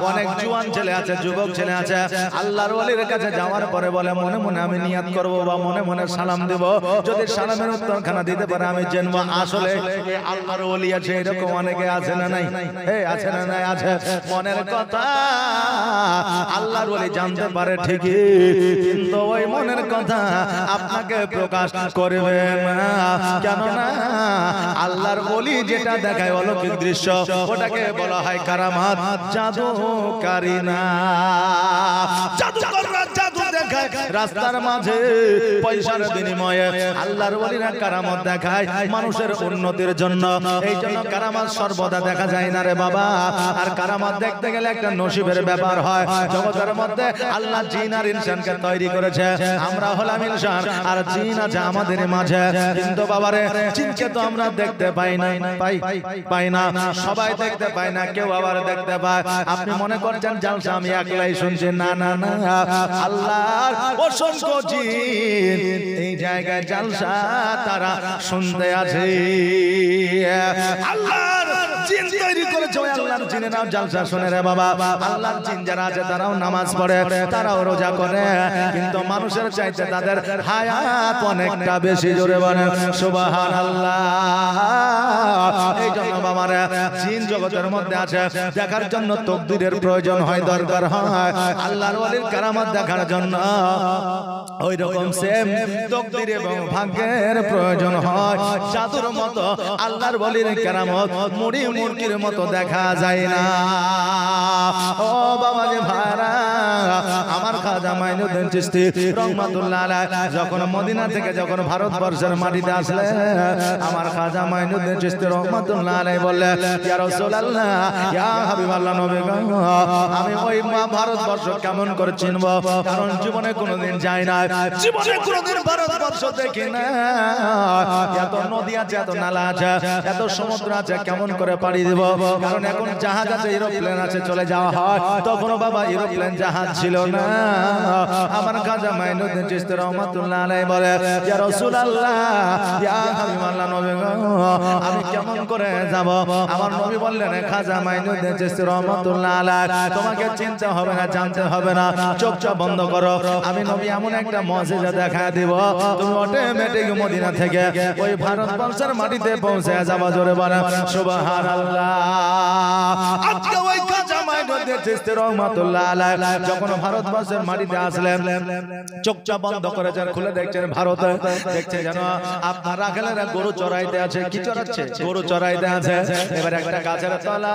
অনেক জুয়ান ছেলে আছে, যুবক ছেলে আছে, আল্লাহর ওলির কাছে যাওয়ার পরে বলে মনে মনে আমি নিয়াত করব বা মনে মনে সালাম দেব, যদি সালামের উত্তরখানা দিতে পারে আমি জানবো আসলে আল্লাহর ওলি আছে। এরকম অনেকে আছে না নাই? আছে না নাই? আছে। মনের কথা আল্লাহর ওলি জানতে পারে ঠিকই, কিন্তু ওই মনের কথা আপনাকে প্রকাশ করবে না। কেননা আল্লাহর ওলি যেটা দেখায় অলৌকিক দৃশ্য, ওটাকে বলা হয় কারামাত, জাদুকারী না। জাদুকররা জাদু দেখায় রাস্তার মাঝে পয়সার বিনিময়ে, আল্লাহর ওলিরা কারামত দেখায় মানুষের উন্নতির জন্য। এই জন্য কারামত সর্বদা দেখা যায় না রে বাবা। আর কারামত দেখতে গেলে একটা নসিবের ব্যাপার হয়। জগতের মধ্যে আল্লাহ জিন আর ইনসানকে তৈরি করেছে, আমরা হলাম ইনসান আর জিন আছে আমাদের মাঝে। কিন্তু বাবারে জিনকে তো আমরা দেখতে পাই না, পাই না, সবাই দেখতে পায় না, কেউ আবার দেখতে পায়। আপনি মনে করছেন জালসা আমি একলাই শুনছি, না না না, আল্লাহর অসংখ্য জিন এই জায়গায় জালসা তারা শুনতে আছে। আল্লাহর জিন তৈরি করেছে, ওই আল্লাহর জিনেরাও জালসা শুনে রে বাবা। আল্লাহর জিন যারা আছে তারাও নামাজ পড়ে, তারাও রোজা করে, কিন্তু মানুষের চাইতে তাদের হায়াত অনেকটা বেশি। জোরে বলেন সুবহানাল্লাহ। এই জন্য বাবারা জিন জগতের মধ্যে আছে, দেখার জন্য তাকদীরের প্রয়োজন হয়, দরকার হয়। আল্লাহর ওলির কারামত দেখার জন্য ওই রকম সেম তাকদীর এবং ভাগ্যের প্রয়োজন হয়। জাদুর মতো আল্লাহর ওলির কারামত মুড়ি মুরগির মতো দেখা যায় না। ও বাবা যে ভাইরা, আমার খাজা মাইনুদ্দিন চিশতি রহমাতুল্লাহ আলাইহি যখন মদিনা থেকে যখন ভারতবর্ষের মাটিতে আসলে, আমার খাজা মাইনুদ্দিন চিশতি রহমাতুল্লাহ আলাইহি বললেন, ইয়া রাসূলুল্লাহ, ইয়া হাবিবাল্লাহ নবী গো, আমি ওই ভারতবর্ষ কেমন করে চিনব? কারণ জীবনে কোনোদিন যাই না, জীবনে কোনোদিন ভারতবর্ষ দেখি না। এত নদী আছে, এত নালা আছে, এত সমুদ্র আছে, কেমন করে পাড়ি দেব? কারণ এখন জাহাজ আছে, এরোপ্লেন আছে, চলে যাওয়া হয়। তখনও বাবা এরোপ্লেন জাহাজ ছিল না। আমার খাজা মাইনুদ্দিন চিশতি রহমাতুল্লাহ আলাইহি বলে ইয়া রাসূলুল্লাহ ইয়া হাবিবাল্লাহ নবী গো আমি কেমন করে যাব আমার নবী বললেন খাজা মাইনুদ্দিন চিশতি রহমাতুল্লাহ আলাইহি তোমাকে চিনতে হবে না জানতে হবে না চোখ বন্ধ করো আমি নবী এমন একটা মুজিজা দেখা দেব তুমি অটোমেটিক মদিনা থেকে ওই ভারতবর্ষের মাটিতে পৌঁছে যাবা জোরে বলো সুবহানাল্লাহ আজকে ওই খাজা মাইনুদ্দিন চিশতি রহমাতুল্লাহ আলাইহি যখন ভারতবর্ষের মাটিতে আসলেন চোখ বন্ধ করেছেন খুলে দেখছেন ভারতে দেখছে যেন আপনার রাখালেরা গরু চড়াইতে আছে কি চড়াচ্ছে গরু চড়াইতে আছে এবার একটা গাছের তলা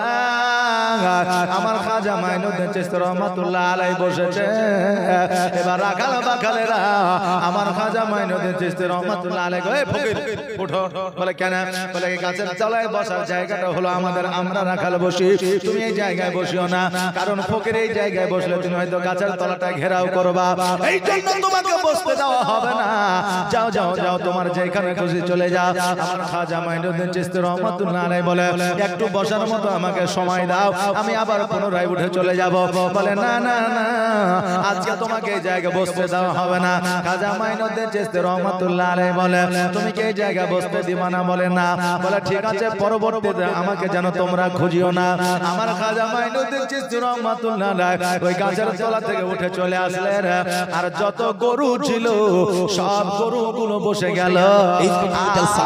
আমার খাজা মাইনুদ্দিন চিশতি রহমাতুল্লাহ আলাইহি বসেছে এবার রাখাল বাখালেরা আমার খাজা মাইনুদ্দিন চিশতি রহমাতুল্লাহ আলাইহি এই ফকির উঠো বলে কেন বলে এই গাছের তলায় বসার জায়গাটা হলো আমাদের আমরা রাখাল বসি তুমি এই জায়গায় বসিও না কারণ ফকির এই জায়গায় বসলে তুমি হয়তো গাছের তলাটা ঘেরাও করবা এই জন্য তোমাকে বসতে দেওয়া হবে না যাও যাও যাও তোমার যেখানে খুশি চলে যাও আমার খাজা মাইনুদ্দিন চিশতি রহমাতুল্লাহ আলাইহি বলে একটু বসার মতো আমাকে সময় দাও আমি আবার পুনরায় উঠে চলে যাব বলে না না না আজকে তোমাকে এই জায়গায় বসতে দেওয়া হবে না খাজা মাইনুদ্দিন চিশতি রহমাতুল্লাহ আলাইহি বলে তুমি কি এই জায়গায় বসতে দিবা না বলে না বলে ঠিক আছে পরবর্তীতে আমাকে যেন তোমরা খুঁজিও না আমার খাজা মাইনুদ্দিন চিশতি রহমাতুল্লাহ আলাইহি ওই গাছের তলা থেকে উঠে চলে আসলেন আর যত গরু ছিল সব গরুগুলো বসে গেল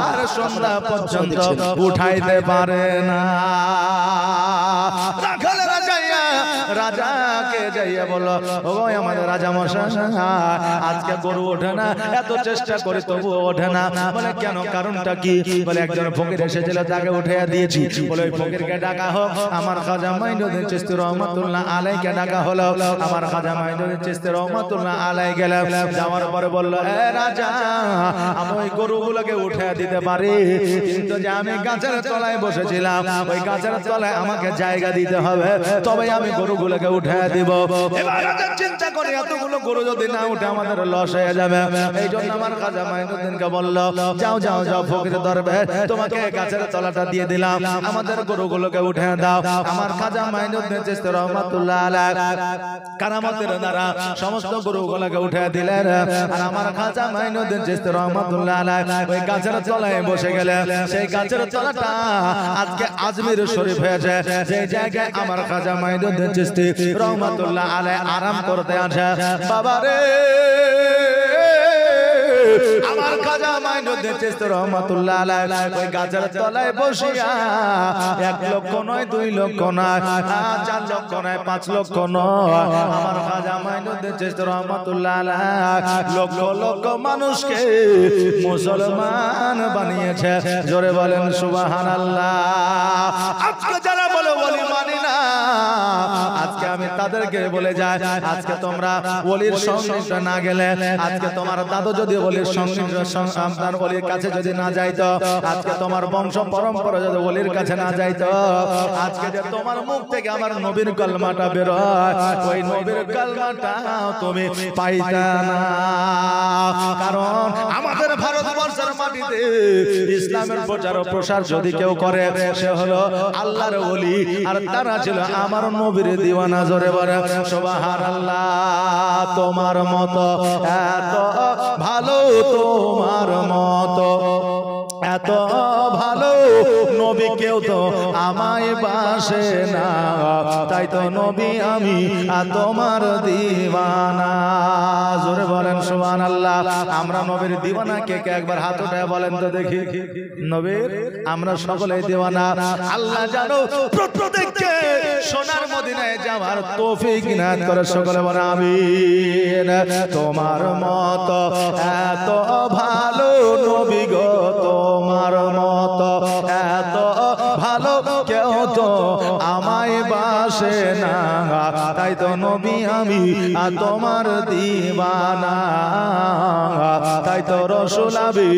আর সন্ধ্যা পর্যন্ত উঠাইতে পারে না রাজাকে যাইয়া বলো ও আমাদের রাজা মশাই আজকে গরু ওঠে না এত চেষ্টা করে তবু ওঠে না বলে কেন কারণটা কি বলে একজন ফকির এসেছিল তাকে উঠাইয়া দিয়েছি বলে ওই ফকিরকে ডাকা হোক আমার খাজা মাইনুদ্দিন চিশতি রহমাতুল্লাহ আলাইহিকে ডাকা হলো আমার খাজা মাইনুদ্দিন চিশতি রহমাতুল্লাহ আলাইহি গেলেন যাওয়ার পরে বলল এ রাজা আমি ওই গরুগুলোকে উঠাইয়া দিতে পারি কিন্তু যে আমি গাছের তলায় বসেছিলাম ওই গাছের তলায় আমাকে জায়গা দিতে হবে তবে আমি গরুগুলোকে উঠাইয়া দিব এবার রাজা চিন্তা করে এতগুলো গরু যদি না উঠে আমাদের লস হয়ে যাবে এই জন্য আমার খাজা মাইনুদ্দিনকে বলল যাও যাও যাও ফকির দরবার তোমাকে গাছের তলাটা দিয়ে দিলাম আমাদের গরুগুলোকে উঠাইয়া দাও আমার খাজা মাইনুদ্দিন চিশতি রহমাতুল্লাহ আলাইহি কারামতের দ্বারা সমস্ত গরুগুলোকে উঠাইয়া দিলেন আর আমার খাজা মাইনুদ্দিন চিশতি রহমাতুল্লাহ আলাইহি ওই গাছের তলায় বসে গেলেন সেই গাছের তলাটা আজকে আজমির শরীফ হয়েছে সেই জায়গায় আমার খাজা মাইনুদ্দিন চিশতি রহমাতুল্লাহ আলাইহি আরাম করতে আছে বাবা রে আমার খাজা মাইনুদ্দিন চিশতি রহমাতুল্লাহ আলাইহি ওই গাছের তলায় বসিয়া 1 লক্ষ নয় 2 লক্ষ নয় 4 লক্ষ নয় 5 লক্ষ নয় আমার খাজা মাইনুদ্দিন চিশতি রহমাতুল্লাহ আলাইহি লক্ষ লক্ষ মানুষকে মুসলমান বানিয়েছে জোরে বলেন সুবহানাল্লাহ আজকে যারা বলে ওলি মানি না আজকে আমি তাদেরকে বলে যাই আজকে তোমরা ওলির সঙ্গে না গেলে আজকে তোমার দাদু যদি ওলির সঙ্গে আপনার ওলির কাছে যদি না যাইতো আজকে তোমার বংশ পরম্পরা যদি ওলির কাছে না যাইতো আজকে যে তোমার মুখ থেকে আমার নবীর কলমাটা বের হয় ওই নবীর কলমাটা তুমি পাইতা না কারণ আমাদের ভারতবর্ষের মাটিতে ইসলামের প্রচার ও প্রসার যদি কেউ করে সে হলো আল্লাহর ওলি আর তারা ছিল আমার নবীর দিওয়ানা জোরে বলে সুবহানাল্লাহ তোমার মতো এত ভালো তোমার মতো এত ভালো নবী কেউ তো আমায় বাসে না তাই তো নবী আমি তোমার দিওয়ানা জোরে বলেন সুবহানাল্লাহ আমরা নবীর দিওয়ানা কে কে একবার হাত উঠায় বলেন তো দেখি নবীর আমরা সকলেই দিওয়ানা আল্লাহ জানো প্রত্যেককে সোনার মদিনায় যাওয়ার তৌফিক ইনায়াত করে সকলে বলে আমিন তোমার মতো এত ভালো নবী গো তোমার মতো এত ভালো কেউ তো আমায় বাসে না তাই তো নবী আমি তোমার দিওয়ানা তাই তো রাসূল আমি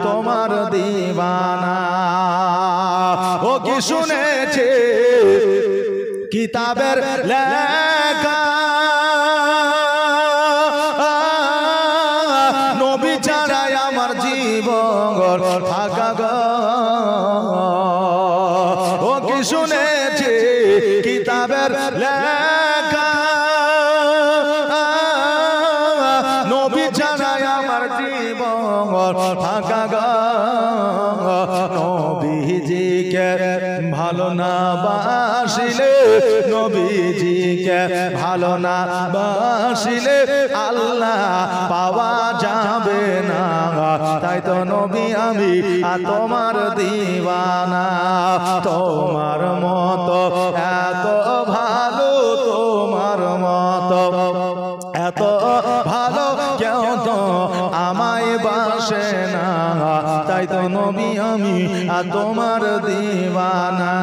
তোমার দিওয়ানা ও কি শুনেছে কিতাবের লেখা নবী ছাড়াই আমার জীবন থাকা গো ও কি শুনেছে কিতাবের লেখা নবীজিকে ভালো না বাসিলে নবীজিকে ভালো না বাসিলে আল্লাহ পাওয়া যাবে না তাই তো নবী আমি তোমার দিওয়ানা তোমার মতো এত ভালো তোমার মতো এত ভালো কেউ তো আমায় বাসে না তাই তো নবী আমি তোমার দিওয়ানা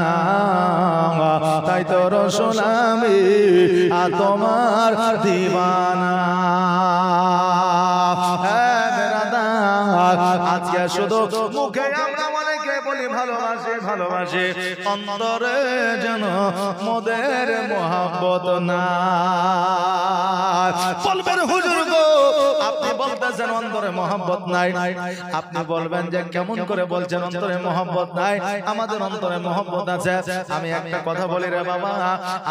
তাই তো রাসূল আমি তোমার দিওয়ানা আজকে শুধু মুখে আমরা অনেকে বলি ভালোবাসি ভালোবাসি অন্তরে যেন মোদের মহব্বত না বলবেন হুজুর গো আপনি বলতেছেন অন্তরে মহব্বত নাই আপনি বলবেন যে কেমন করে বলছেন অন্তরে মহব্বত নাই আমাদের অন্তরে মহব্বত আছে আমি একটা কথা বলি রে বাবা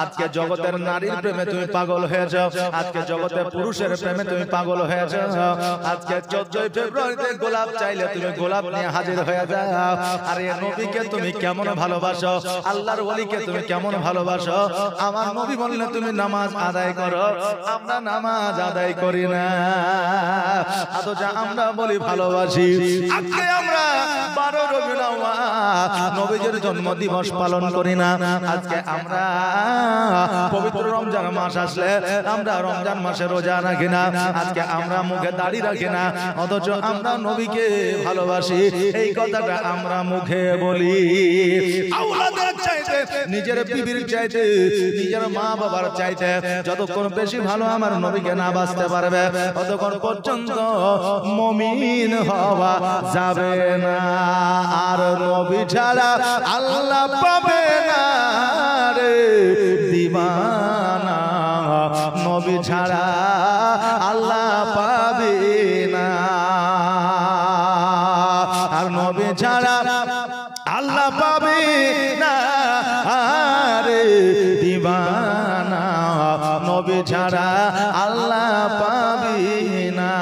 আজকে জগতের নারীর প্রেমে তুমি পাগল হয়ে যাও আজকে জগতের পুরুষের প্রেমে তুমি পাগল হয়ে যাও আজকে 14 ফেব্রুয়ারিতে গোলাপ চাইলে তুমি গোলাপ নিয়ে হাজির হয়ে যাও আর এই নবীকে তুমি কেমন ভালোবাসো আল্লাহর ওলিকে তুমি কেমন ভালোবাসো আমার নবী বললে তুমি নামাজ আদায় করো আমরা নামাজ আদায় করি না অথচ আমরা বলি ভালোবাসি আজকে আমরা 12 রবিউল আউয়াল নবীজির জন্মদিবস পালন করি না আজকে আমরা পবিত্র রমজান মাস আসলে আমরা রমজান মাসে রোজা রাখি না আজকে আমরা মুখে দাড়ি রাখি না অথচ আমরা নবীকে ভালোবাসি এই কথাটা আমরা মুখে বলি আওলাদের চাইতে নিজের বিবির চাইতে নিজের মা বাবার চাইতে যতক্ষণ বেশি ভালো আমার নবীকে না বাসতে পারবে ততক্ষণ পর্যন্ত মুমিন হওয়া যাবে না আর নবী ছাড়া আল্লাহ পাবে না রে দিওয়ানা নবী ছাড়া আল্লাহ পাবে না আর নবী ছাড়া আল্লাহ পাবে না রে দিওয়ানা নবী ছাড়া আল্লাহ পাবে না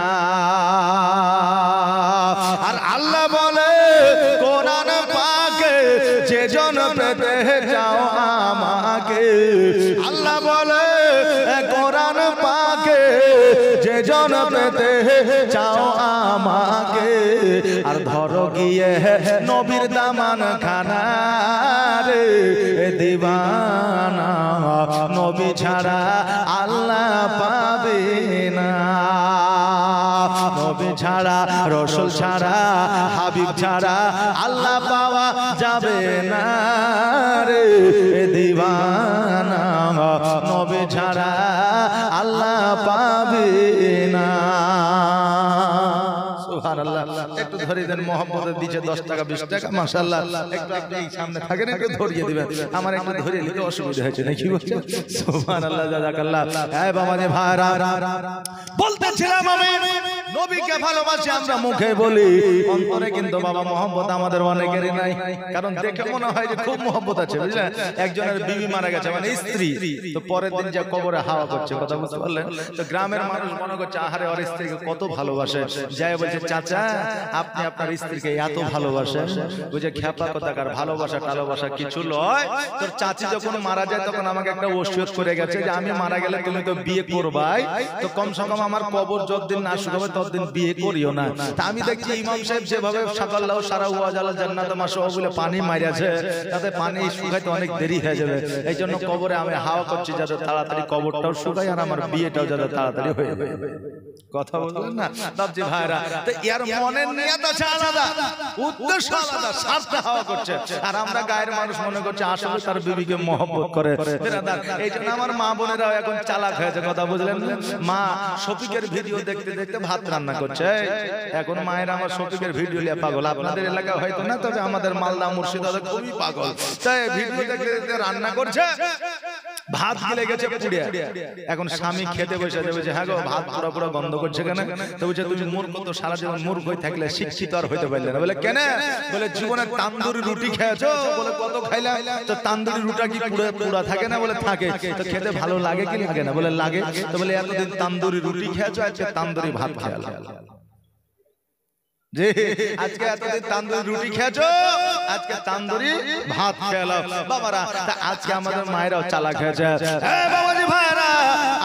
আর আল্লাহ বলে কোরআন পাকে যে জন পেতে চাও আমাকে আল্লাহ বলে কোরআন পাকে যে জন পেতে চাও আমাকে আর ধরো গিয়ে নবীর দামান খানা রে দিওয়ানা নবী ছাড়া আল্লাহ পাবে না নবী ছাড়া রাসূল ছাড়া হাবিব ছাড়া আল্লাহ পাওয়া যাবে না রে দিওয়ানা নবী ছাড়া আল্লাহ পাবে না সুবহানাল্লাহ একটু ধরে দেন মোহাম্মদের দিছে 10 টাকা 20 টাকা মাশাআল্লাহ একটু আপনি এই সামনে থাকেন একটু ধরিয়ে দিবেন আমার একটু ধরিয়ে নিতে অসুবিধা হচ্ছে নাকি বলছেন সুবহানাল্লাহ জাযাকাল্লাহ এই বাবা রে ভাইরা বলতেছিলাম আমি নবীকে ভালোবাসি আমরা মুখে বলি অন্তরে কিন্তু বাবা মোহাম্মদ আমাদের অনেকেরই নাই কারণ দেখে মনে হয় যে খুব মোহাম্মদ আছে বুঝলেন একজনের বিবি মারা গেছে মানে স্ত্রী তো পরের দিন যা কবরে হাওয়া করছে কথা বুঝতে পারলেন তো গ্রামের মানুষ মনে করছে আহারে ওর স্ত্রীকে কত ভালোবাসে যায় বলছে চাচা আপনি আপনার স্ত্রীকে এত ভালোবাসেন বুঝে খ্যাপা কথাকার ভালোবাসা টালোবাসা কিছু লয় তোর চাচি যখন মারা যায় তখন আমাকে একটা ওসিয়ত করে গেছে যে আমি মারা গেলে তুমি তো বিয়ে করবাই তো কমসে কম আমার কবর যতদিন না শুকাবে ততদিন বিয়ে করিও না তা আমি দেখছি ইমাম সাহেব যেভাবে সাকাল্লাহ সারা ওয়াজ আলা জান্নাত মাশাআ বলে পানি মারিয়াছে তাতে পানি শুকাইতে অনেক দেরি হয়ে যাবে এইজন্য কবরে আমি হাওয়া করছি যাতে তাড়াতাড়ি কবরটাও শুকায় আর আমার বিয়েটাও যাতে তাড়াতাড়ি হয়ে যাবে কথা বললেন না বাবজি ভাইরা তো এর মনের নিয়ত আছে আলাদা উদ্দেশ্য আলাদা স্বার্থ হাওয়া করছে আর আমরা গায়ের মানুষ মনে করছে আসলে তার বিবিকে মহব্বত করে বিরাদার এইজন্য আমার মা বোনেরাও এখন চালাক হয়েছে কথা বুঝলেন মা শফিকের ভিডিও দেখতে দেখতে ভাত রান্না করছে এখন মায়েরা আমার শফিকের ভিডিও নিয়ে পাগল আপনাদের এলাকা হয়তো না তবে আমাদের মালদা মুর্শিদাবাদে খুবই পাগল তাই ভিডিও দেখতে দেখতে রান্না করছে ভাত গলে গেছে পুড়িয়া এখন স্বামী খেতে বসে যাবে যে হ্যাঁ গো ভাত পুরো পুরো গন্ধ করছে কেন তো বলছে তুমি মূর্খ তো সারা জীবন মূর্খ হয়ে থাকলে শিক্ষিত আর হইতে পারলে না বলে কেন বলে জীবনে তান্দুরি রুটি খেয়েছো বলে কত খাইলা তো তান্দুরি রুটি কি পুরা থাকে না বলে থাকে তো খেতে ভালো লাগে কি লাগে না বলে লাগে তো বলে এতদিন তান্দুরি রুটি খেয়েছো আজকে তান্দুরি ভাত খেয়াল জি আজকে এতদিন তান্দুরি রুটি খেয়েছো, আজকে তান্দুরি ভাত খেলো বাবারা। তা আজকে আমাদের মায়েরাও চালা খেয়েছে। বাবাজি ভাইরা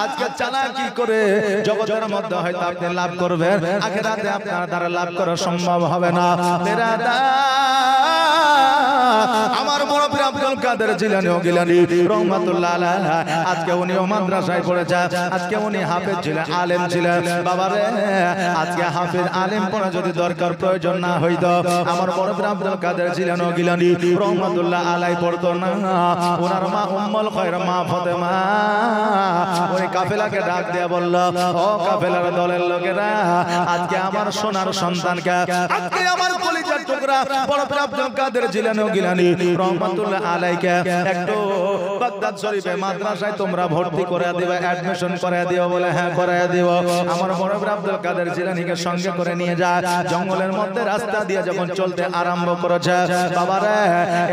আজকে চালা কি করে জগতের মধ্যে হয়তো আপনি লাভ করবেন, আখিরাতে আপনার দ্বারা লাভ করা সম্ভব হবে না। আমার বড় পীর আব্দুল কাদের জিলানী ও গিলানী রহমাতুল্লাহ আলাইহি, আজকে উনিও মাদ্রাসায় পড়েছে, আজকে উনি হাফেজ ছিলেন, আলেম ছিলেন। বাবারে আজকে হাফেজ আলেম পড়া যদি দরকার প্রয়োজন না হইতো, আমার বড় পীর আব্দুল কাদের জিলানী ও গিলানী রহমাতুল্লাহ আলাইহি পড়তো না। ওনার মা উম্মুল খায়র মা ফাতেমা ওই কাফেলাকে ডাক দিয়ে বলল, ও কাফেলার দলের লোকেরা, আজকে আমার সোনার সন্তানকে, আজকে আমার কলিজার টুকরা বড় পীর আব্দুল কাদের জিলানী ও গিলানী রহমাতুল্লাহ আলাইহি একটু বাগদাদ শরীফে মাদ্রাসায় তোমরা ভর্তি করে দিবে, অ্যাডমিশন করে দিও। বলে হ্যাঁ করে দিও। আমার বড় পীর আব্দুল কাদের জিলানীকে সঙ্গে করে নিয়ে যায়। জঙ্গলের মধ্যে রাস্তা দিয়ে যখন চলতে আরম্ভ করেছে, বাবারে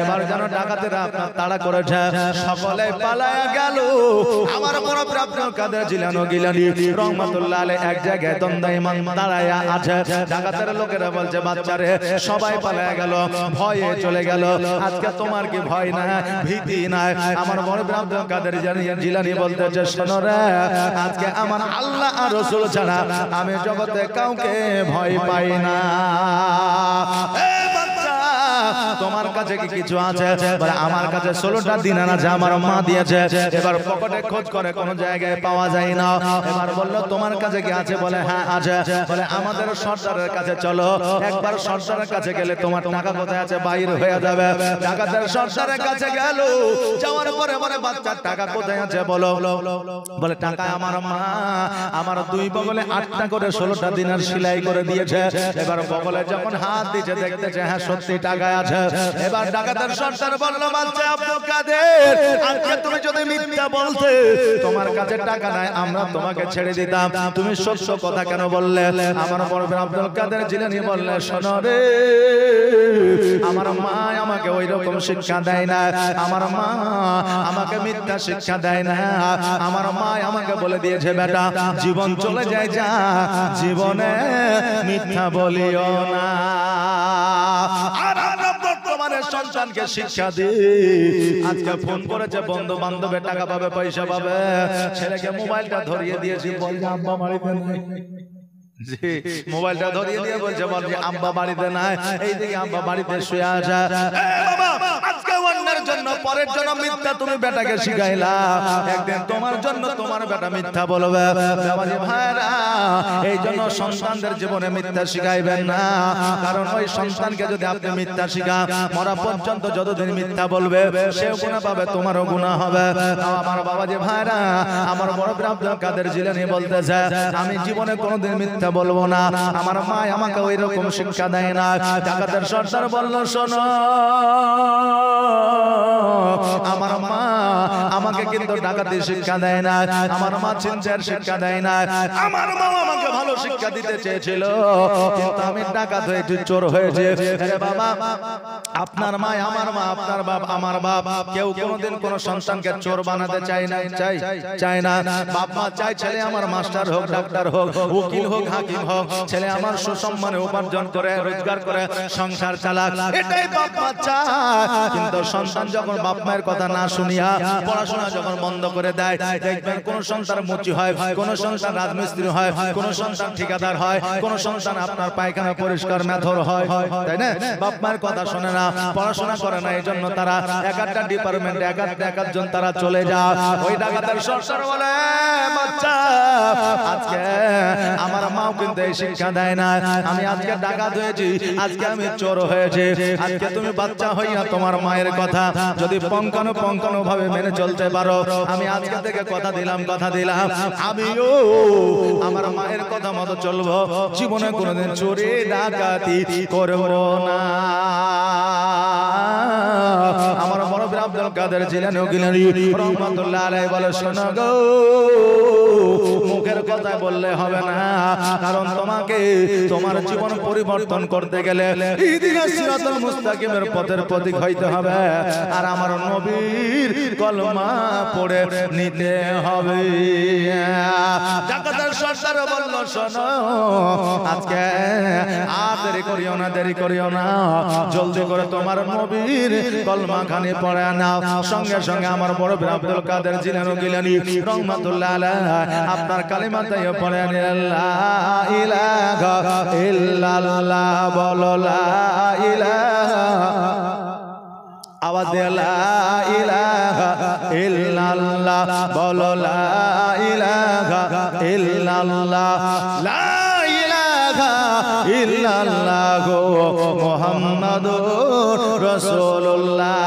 এবার যেন ডাকাতেরা আপনার তাড়া করেছে, সকলে পালায়া গেল। আমার বড় পীর আব্দুল কাদের জিলানী ও গিলানী রহমাতুল্লাহ আলাইহি এক জায়গায় দণ্ডায়মান দাঁড়ায়া আছে। ডাকাতের লোকেরা বলছে, বাচ্চারে সবাই পালায়া গেল, ভয়ে চলে গেল, আজকে তোমার কি ভয় না, ভীতি নাই? আমার বড় পীর আব্দুল কাদের জিলানী বলতেছে, শোনো রে, আজকে আমার আল্লাহ আর রাসূল ছাড়া আমি জগতে কাউকে ভয় পাই না। তোমার কাছে কি কিছু আছে? বলে আমার কাছে 16টা দিনার আছে, আমার মা দিয়েছে। এবার পকেটে খোঁজ করে কোন জায়গায় পাওয়া যায় না। এবার বলল, তোমার কাছে কি আছে? বলে হ্যাঁ আছে। বলে আমাদের সর্দারের কাছে চলো, একবার সর্দারের কাছে গেলে তোমার টাকা কোথায় আছে বাইর হয়ে যাবে। ডাকাতের সর্দারের কাছে গেল, যাওয়ার পরে বলে, বাচ্চার টাকা কোথায় আছে বলো। বলে টাকা আমার মা আমার দুই বগলে 8টা করে 16টা দিনার সেলাই করে দিয়েছে। এবার বগলে যখন হাত দিয়েছে, দেখতেছে হ্যাঁ সত্যি টাকা আছে। এবার ডাকাতের সর্দার বলল, বাচ্চা আব্দুল কাদের, আজকে তুমি যদি মিথ্যা বলতে তোমার কাছে টাকা নাই, আমরা তোমাকে ছেড়ে দিতাম, তুমি সত্য কথা কেন বললে? আমার বড় পীর আব্দুল কাদের জিলানী বললে, শোনো রে, আমার মা আমাকে ওই রকম শিক্ষা দেয় না, আমার মা আমাকে মিথ্যা শিক্ষা দেয় না। আমার মা আমাকে বলে দিয়েছে, বেটা জীবন চলে যায়, যা জীবনে মিথ্যা বলিও না। আর বর্তমানের সন্তানকে শিক্ষা দি, আজকে ফোন করেছে বন্ধু বান্ধবে, টাকা পাবে, পয়সা পাবে, ছেলেকে মোবাইলটা ধরিয়ে দিয়েছি, বলছে আব্বা বাড়িতে নাই। জি মোবাইলটা ধরিয়ে দিয়ে বলছে, বলছে আব্বা বাড়িতে নাই, এইদিকে আব্বা বাড়িতে শুয়ে আছে। বাবা আজকে অন্যের জন্য পরের জন্য মিথ্যা তুমি বেটাকে শিখাইলা, একদিন তোমার জন্য তোমার বেটা মিথ্যা বলবে। বাবাজি ভাইরা, এই জন্য সন্তানদের জীবনে মিথ্যা শিখাইবেন না, কারণ ওই সন্তানকে যদি আপনি মিথ্যা শিখান, মরা পর্যন্ত যতদিন মিথ্যা বলবে সেও গুনাহ পাবে, তোমারও গুনাহ হবে। আমার বাবাজি ভাইরা, আমার বড় পীর আব্দুল কাদের জিলানী বলতেছে, আমি জীবনে কোনোদিন মিথ্যা বলবো না, আমার মা আমাকে ওই রকম শিক্ষা দেয় না। ডাকাতের সর্দার বলল, শোনো, আমার মা আমাকে কিন্তু ডাকাতি শিক্ষা দেয় না, আমার মা চিন্তার শিক্ষা দেয় না, আমার মা আমাকে ভালো শিক্ষা দিতে চেয়েছিল, কিন্তু আমি ডাকাত হয়েছি, চোর হয়েছে। আরে বাবা, আপনার মা আমার মা, আপনার বাপ আমার বাপ, কেউ কোনোদিন কোন সন্তানকে চোর বানাতে চায় না, চায় না। বাপ মা চায় ছেলে আমার মাস্টার হোক, ডাক্তার হোক, উকিল হোক, হাকিম হোক, ছেলে আমার সুসম্মানে উপার্জন করে, রোজগার করে, সংসার চালাক, এটাই বাপ মা চায়। কিন্তু সন্তান যখন বাপ মায়ের কথা না শুনিয়া পড়াশোনা যখন বন্ধ করে দেয়, দেখবেন কোন সন্তান মুচি হয়, কোন সন্তান রাজমিস্ত্রি হয়, কোন সন্তান ঠিকাদার হয়, কোন সন্তান আপনার পায়খানা পরিষ্কার মেথর হয়, তাই না? বাপ মায়ের কথা শোনে না, পড়াশোনা করে না, এই জন্য তারা একটা ডিপার্টমেন্টে একজন তারা চলে যায়। ওই ডাকাতের সরকার বলে, বাচ্চা আজকে আমার মাও কিন্তু এই শিক্ষা দেয় না, আমি আজকে ডাকাত হয়েছি, আজকে আমি চোর হয়েছে, আজকে তুমি বাচ্চা হইয়া তোমার মায়ের কথা যদি পঙ্কানো ভাবে মেনে চলতে পারো, আমি আজকে থেকে কথা দিলাম, আমিও আমার মায়ের কথা মতো চলবো, জীবনে কোনোদিন চোরি ডাকাতি করব না। আমার বড় পীর আব্দুল কাদের জিলানী রহমাতুল্লাহ আলাইহি বলে শোনো গো মুখের কথা বললে হবে না কারণ তোমাকে তোমার জীবন পরিবর্তন করতে গেলে ইহদিনাস সিরাতাল মুস্তাকিমের পথের প্রতীক হইতে হবে আর আমার নবীর কলমা পড়ে নিতে হবে জাকাতের সরদার বলল শোনো আজকে আর দেরি করিও না জলদি করে তোমার নবীর কলমা খানি পড়ে নাও সঙ্গে সঙ্গে আমার বড় বীর আব্দুল কাদের জিলানী রহমাতুল্লাহ আলাইহি আপনার কালিমাটাই পড়ে নিলেন লা ইলাহা ইল্লাল্লাহ বলো লা ইলাহা আওয়াজ দিয়ে লা ইলাহা ইল্লাল্লাহ বলো লা ইলাহা ইল্লাল্লাহ লা ইলাহা ইল্লাল্লাহ মুহাম্মাদুর রাসূলুল্লাহ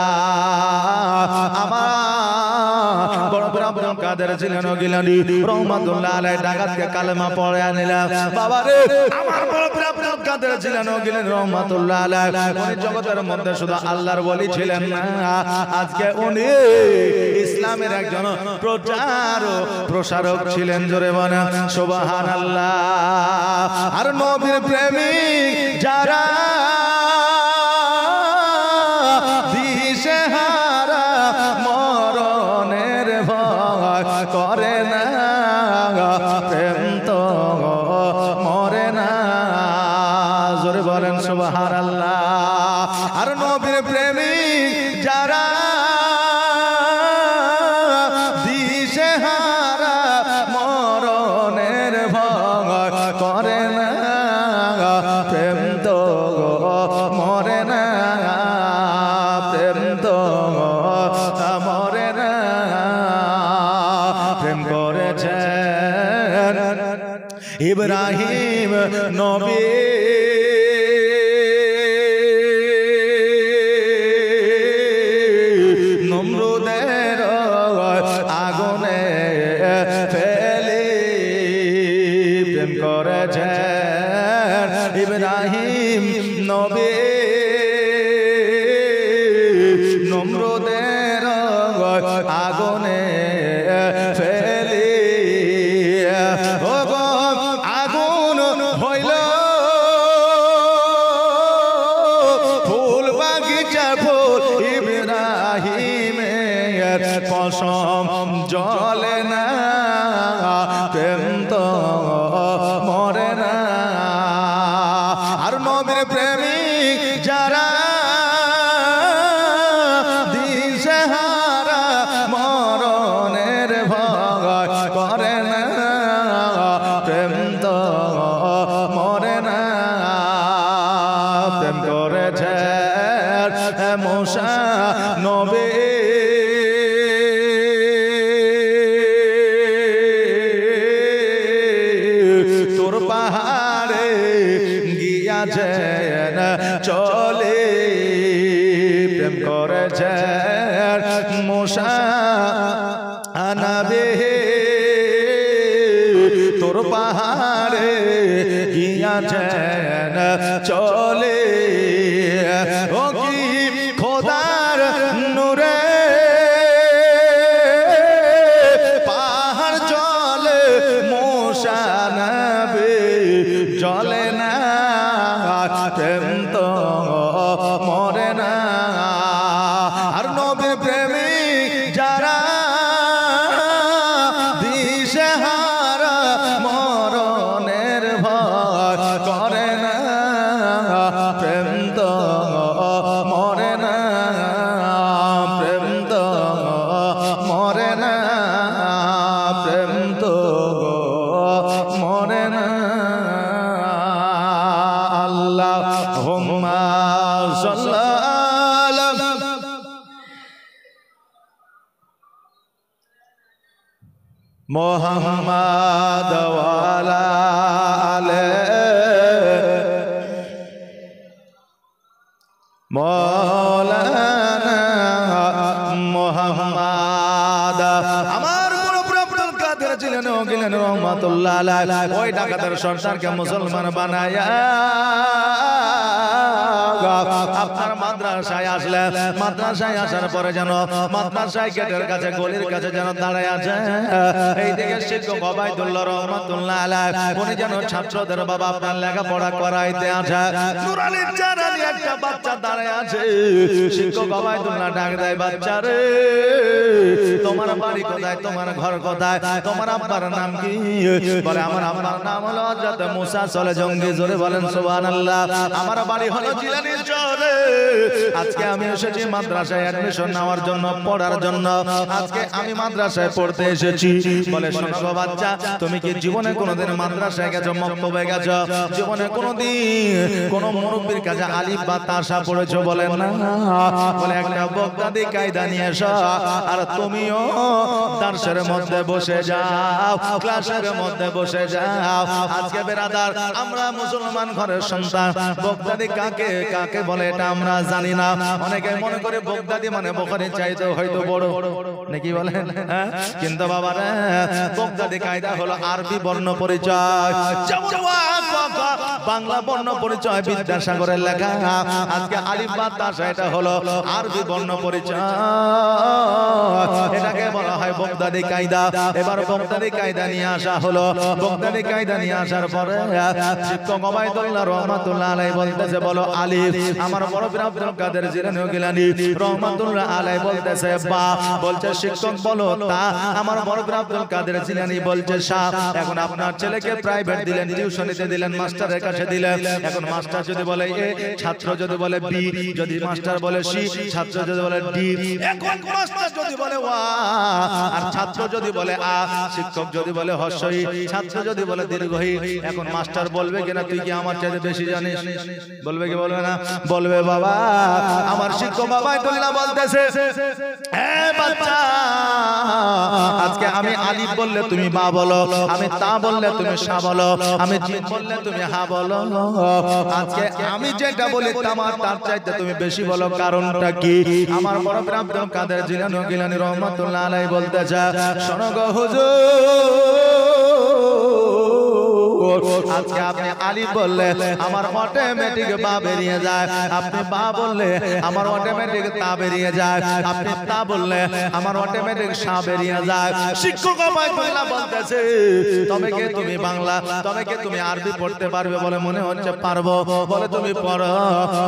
আব্দুল কাদের জিলানী রহমাতুল্লাহ আলাইহি ডাকাতকে কালেমা পড়ে আনিলেন বাবা রে আমার বড় আব্দুল কাদের জিলানী রহমাতুল্লাহ আলাইহি উনি জগতের মধ্যে শুধু আল্লাহর ওলি ছিলেন না আজকে উনি ইসলামের একজন প্রচারক ছিলেন জোরে বলেন সুবহানাল্লাহ আর নবীর প্রেমিক যারা দিশেহারা মরণের ভয় করে না প্রেম তো মরে না জোরে বলেন সুবহানাল্লাহ আর নবীর প্রেমিক যারা দিশেহারা মরণের ভয় করে না প্রেম তো মরে না প্রেম তো মরে না প্রেম করেছেন ইব্রাহিম নবী নমরুদের আগুনে ফেলে প্রেম করেছেন ইব্রাহিম নবী নমরুদের আগুনে ফেলে আগুন হইল ফুল বাগিচা ফুল ইব্রাহিমের কসম জলে না প্রেম তো মরে না আর নবীর প্রেমিক যারা দিশেহারা মরণের ভয় করে না প্রেম তো মরে না প্রেম করেছে মুসা নবী তোর পাহাড়ে গিয়াছেন চলে প্রেম করেছে মুসা নবী তোর পাহাড়ে গিয়াছেন চলে ও কি খোদার নূরে পাহাড় জলে মুসা নবী জলে না প্রেম তো মরে না আর নবীর প্রেমিক যারা দিশেহারা মরণের ভয় করে না প্রেম তো মরে না প্রেম তো মরে না প্রেম তো মরে না আল্লাহুম্মা সাল্লাল্লাহু মুহাম্মাদ ওয়ালা মৌলানা মুহাম্মাদ আমার বড় আব্দুল কাদের জিলানী রহমাতুল্লাহ আলাইহি ওই ডাকাতের সরদারকে মুসলমান বানায়া আপনার মাদ্রাসায় আসলে মাদ্রাসায় আসার পরে যেন মাদ্রাসায় গেটের কাছে গলির কাছে যেন দাঁড়ায় আছে এই দিকে শিক্ষক ওবাইদুল্লাহ রহমাতুল্লাহ আলাইহি উনি যেন ছাত্রদের বাবা আপনার লেখাপড়া করাইতে আছে নুরানির জানানি একটা বাচ্চা দাঁড়ায় আছে শিক্ষক ওবাইদুল্লাহ ডাক দেয় বাচ্চা রে তোমার বাড়ি কোথায় তোমার ঘর কোথায় তোমার আব্বার নাম কি বলে আমার আব্বার নাম হলো হযরত মুসা সলে জঙ্গি জোরে বলেন সুবহানাল্লাহ আমার বাড়ি হলো জিলানী শহরে আজকে আমি এসেছি মাদ্রাসায় অ্যাডমিশন নেওয়ার জন্য পড়ার জন্য আজকে আমি মাদ্রাসায় পড়তে এসেছি বলে শোনো গো বাচ্চা তুমি কি জীবনে কোনোদিন মাদ্রাসায় গেছো মক্তবে গেছো জীবনে কোনোদিন কোন মুরব্বির কাছে আলিফ বা তাসা পড়েছো বলেন না বলে একটা বগদাদি কায়দা নিয়ে এসো আর তুমিও দার্সের মধ্যে বসে যাও ক্লাসের মধ্যে বসে যাও আজকে বেরাদার আমরা মুসলমান ঘরের সন্তান বগদাদি কাকে কাকে বলে এটা আমরা জানি না অনেকে মনে করে বগদাদি মানে বুখারী চাইতে হয়তো বড় নাকি বলেন কিন্তু বাবা রে বগদাদি কায়দা হলো আরবি বর্ণ পরিচয় বাংলা বর্ণ পরিচয় বিদ্যাসাগরের লেখা আজকে আলিফ বা তাসা এটা হলো আরবি বর্ণ পরিচয় এটাকে বলা হয় বগদাদি কায়দা এবার বগদাদি কায়দা নিয়ে আসা হলো বগদাদি কায়দা নিয়ে আসার পরে শিক্ষক ওবাইদুল্লাহ রহমাতুল্লাহ আলাইহি বলতেছে বলো আলিফ আমার বড় পীর আব্দুল কাদের জিলানী গিলানী রহমাতুল্লাহ আলাইহি বলতেছে বা বলছে শিক্ষক বলো তা আমার বড় পীর আব্দুল কাদের জিলানী বলছে সা এখন আপনার ছেলেকে প্রাইভেট দিলেন টিউশনিতে দিলেন মাস্টারের কাছে দিলেন এখন মাস্টার যদি বলে এ ছাত্র যদি বলে বি যদি মাস্টার বলে সি ছাত্র যদি বলে ডি এখন মাস্টার যদি বলে ওয়া আর ছাত্র যদি বলে আ শিক্ষক যদি বলে হর্ষই ছাত্র যদি বলে দীর্ঘই এখন মাস্টার বলবে কিনা তুই কি আমার চাইতে বেশি জানিস বলবে কি বলবে না বলবে বাবা আমার শিক্ষক ওবাইদুল্লাহ বলতেছে এ বাচ্চা আজকে আমি আলিফ বললে তুমি বা বলো আমি তা বললে তুমি সা বলো আমি জিম বললে তুমি হা বলো আজকে আমি যেটা বলি তার চাইতে তুমি বেশি বলো কারণটা কি আমার বড় পীর আব্দুল কাদের জিলানী গিলানী রহমাতুল্লাহ আলাইহি বলতেছে শোনো গো হুজুর আজকে আপনি আলিফ বললে আমার অটোমেটিক বা বেরিয়ে যায় আপনি বা বললে আমার অটোমেটিক তা বেরিয়ে যায় আপনি তা বললে আমার অটোমেটিক সা বেরিয়ে যায় শিক্ষক ওবাইদুল্লাহ বলতেছে তবে কি তুমি বাংলা তবে কি তুমি আরবি পড়তে পারবে বলে মনে হচ্ছে পারবো বলে তুমি পড়ো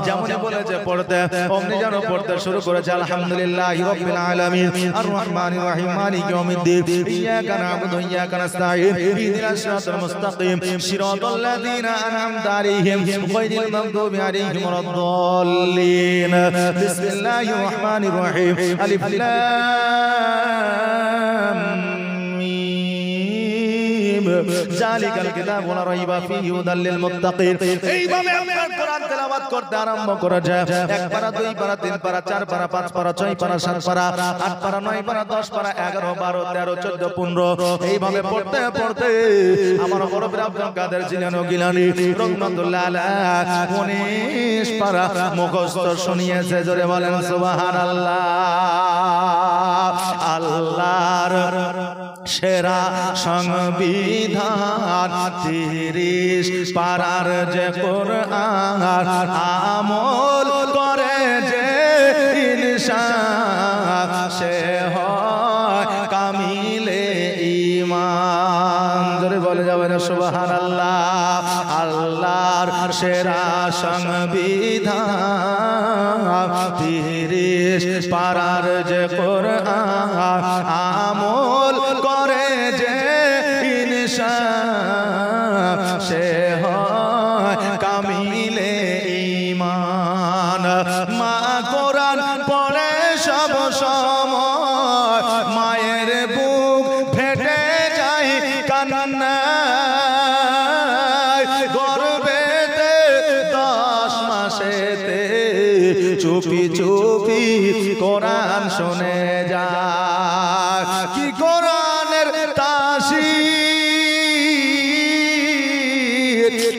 যেমনই বলেছে পড়তে অমনি যেন পড়তে শুরু করেছে আলহামদুলিল্লাহি রাব্বিল আলামিন আর রহমানির রহিম মালিকি ইয়াউমিদ্দিন ইয়াকা না'বুদু ওয়া ইয়াকা নাস্তাঈন ইহদিনাস সিরাতাল মুস্তাকিম সিরাতাল লাযীনা আন'আমতা আলাইহিম গায়রিল মাগদুবি আলাইহিম ওয়ালাদ-দাল্লিন বিসমিল্লাহির রহমানির রহিম আলিফ লাম জালিকাল কিতাবু লা রাইবা ফীহি হুদাল লিল মুত্তাকিন এইভাবে আমরা কোরআন তেলাওয়াত করতে আরম্ভ করেছে এক পারা দুই পারা তিন পারা চার পারা পাঁচ পারা ছয় পারা সাত পারা আট পারা নয় পারা 10 পারা 11 12 13 14 15 এইভাবে পড়তে পড়তে আমার বড় পীর আব্দুল কাদের জিলানী গিলানী রহমাতুল্লাহ আলাইহি 19 পারা মুখস্থ শুনিয়েছে জোরে বলেন সুবহানাল্লাহ আল্লাহর সেরা সংবিধান 30 পারার যে কোরআন আমল করে যে ইনসান সে হয় কামিলে ঈমান জোরে বলে যাবেন সুবহানাল্লাহ আল্লাহর সেরা সংবিধান 30 পারার যে কোরআন আমল করে যে ইনসান সে হয় কামিলে ঈমান মা কোরআন পড়ে সব সময় মায়ের বুক ফেটে যায় কান্নায় গর্ভেতে 10 মাসেতে চুপি চুপি কোরআন শুনে যায় কি কোরআনের তাসির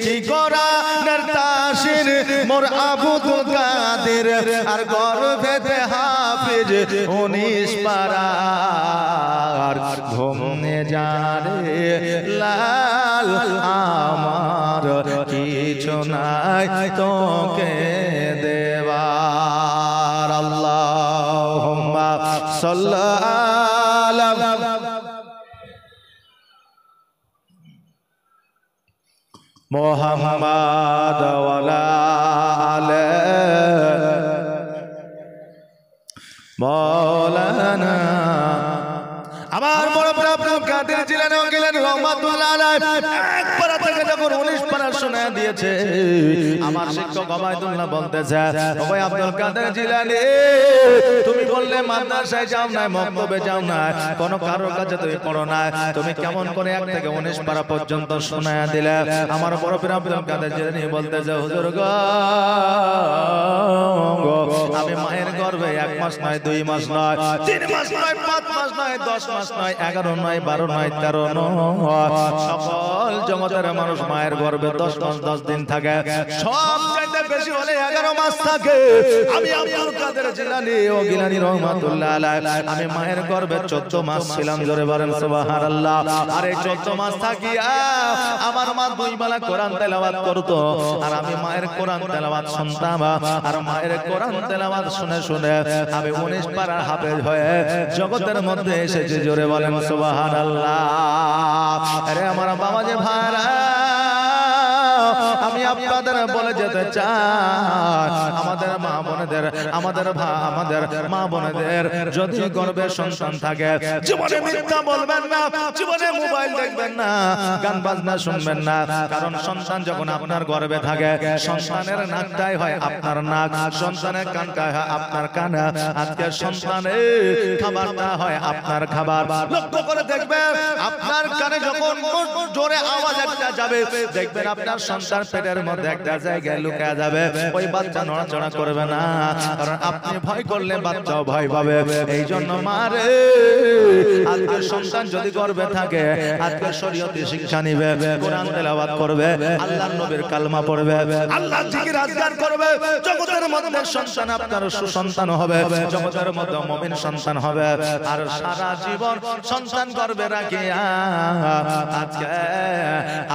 কি কোরআনের তাসির মোর আবুদুল কাদের আর গর্ভেতে হাফিজ 19 পারার ঘুমনে যারে লাল আমার কিছু নাই তোকে দে সাল্লাল্লাহু মুহাম্মাদ ওয়ালা আলে মাওলানা আমার বড় বড় আব্দুল কাদের জিলানী গেলেন রহমাতুল্লাহ আলাইহি একবার থেকে যখন 19 পারা শোনা দিয়েছে আমার শিক্ষক ওবায়দুল্লাহ বলতেছে ওই আব্দুল কাদের জিলানী তুমি বললে মাদ্রাসায় যাও না মক্তবে যাও না কোন কারোর কাছে তুমি পড়ো না তুমি কেমন করে 1 থেকে 19 পারা পর্যন্ত শোনায়া দিলে আমার বড় পীর আব্দুল কাদের জিলানী বলতেছে হুজুর গো আমি মায়ের গর্ভে 1 মাস নয় 2 মাস নয় 3 মাস নয় 5 মাস নয় 10 মাস নয় 11 নয় 12 নয় 13 নয় সকল জগতের মানুষ মায়ের গর্ভে 10 মাস 10 দিন থাকে সবচেয়ে বেশি হলে 11 মাস থাকে আমি আব্দুল কাদের জিলানী ও গিলানী রহমাতুল্লাহ আলাইহি আমি মায়ের গর্ভে 14 মাস ছিলাম জোরে বলেন সুবহানাল্লাহ আর এই 14 মাস থাকিয়া আমার মা 2 বেলা কোরআন তেলাওয়াত করত আর আমি মায়ের কোরআন তেলাওয়াত শুনতাম আর মায়ের কোরআন তেলাওয়াত শুনে শুনে আমি 19 পারা হাফেজ হয়ে জগতের মধ্যে এসেছি জোরে বলেন সুবহানাল্লাহ আরে আমার বাবা যে ভাইরা আমি আপনাদের বলে যেতে চাই আমাদের মা বোনেদের আমাদের মা বোনেদের যদি গর্ভে সন্তান থাকে জীবনে মিথ্যা বলবেন না জীবনে মোবাইল দেখবেন না গান বাজনা শুনবেন না কারণ সন্তান যখন আপনার গর্ভে থাকে সন্তানের নাকটাই হয় আপনার নাক সন্তানের কানটাই হয় আপনার কান আজকে সন্তানের খাবারটা হয় আপনার খাবার লক্ষ্য করে দেখবেন আপনার কানে যখন জোরে আওয়াজ একটা যাবে দেখবেন আপনার সন্তান পেটের মধ্যে একটা জায়গায় লুকিয়ে যাবে ওই বাচ্চা নড়াচড়া করবে না কারণ আপনি ভয় করলে বাচ্চাও ভয় পাবে এই জন্য মারে আজকে সন্তান যদি গর্ভে থাকে আজকে শরীয়তে শিক্ষা নিবে কোরআন তেলাওয়াত করবে আল্লাহর নবীর কালমা পড়বে আল্লাহর জিকির আজকার করবে জগতের মধ্যে সন্তান আপনার সুসন্তান হবে জগতের মধ্যে মুমিন সন্তান হবে আর সারা জীবন সন্তান গর্ভে রাখিয়া আজকে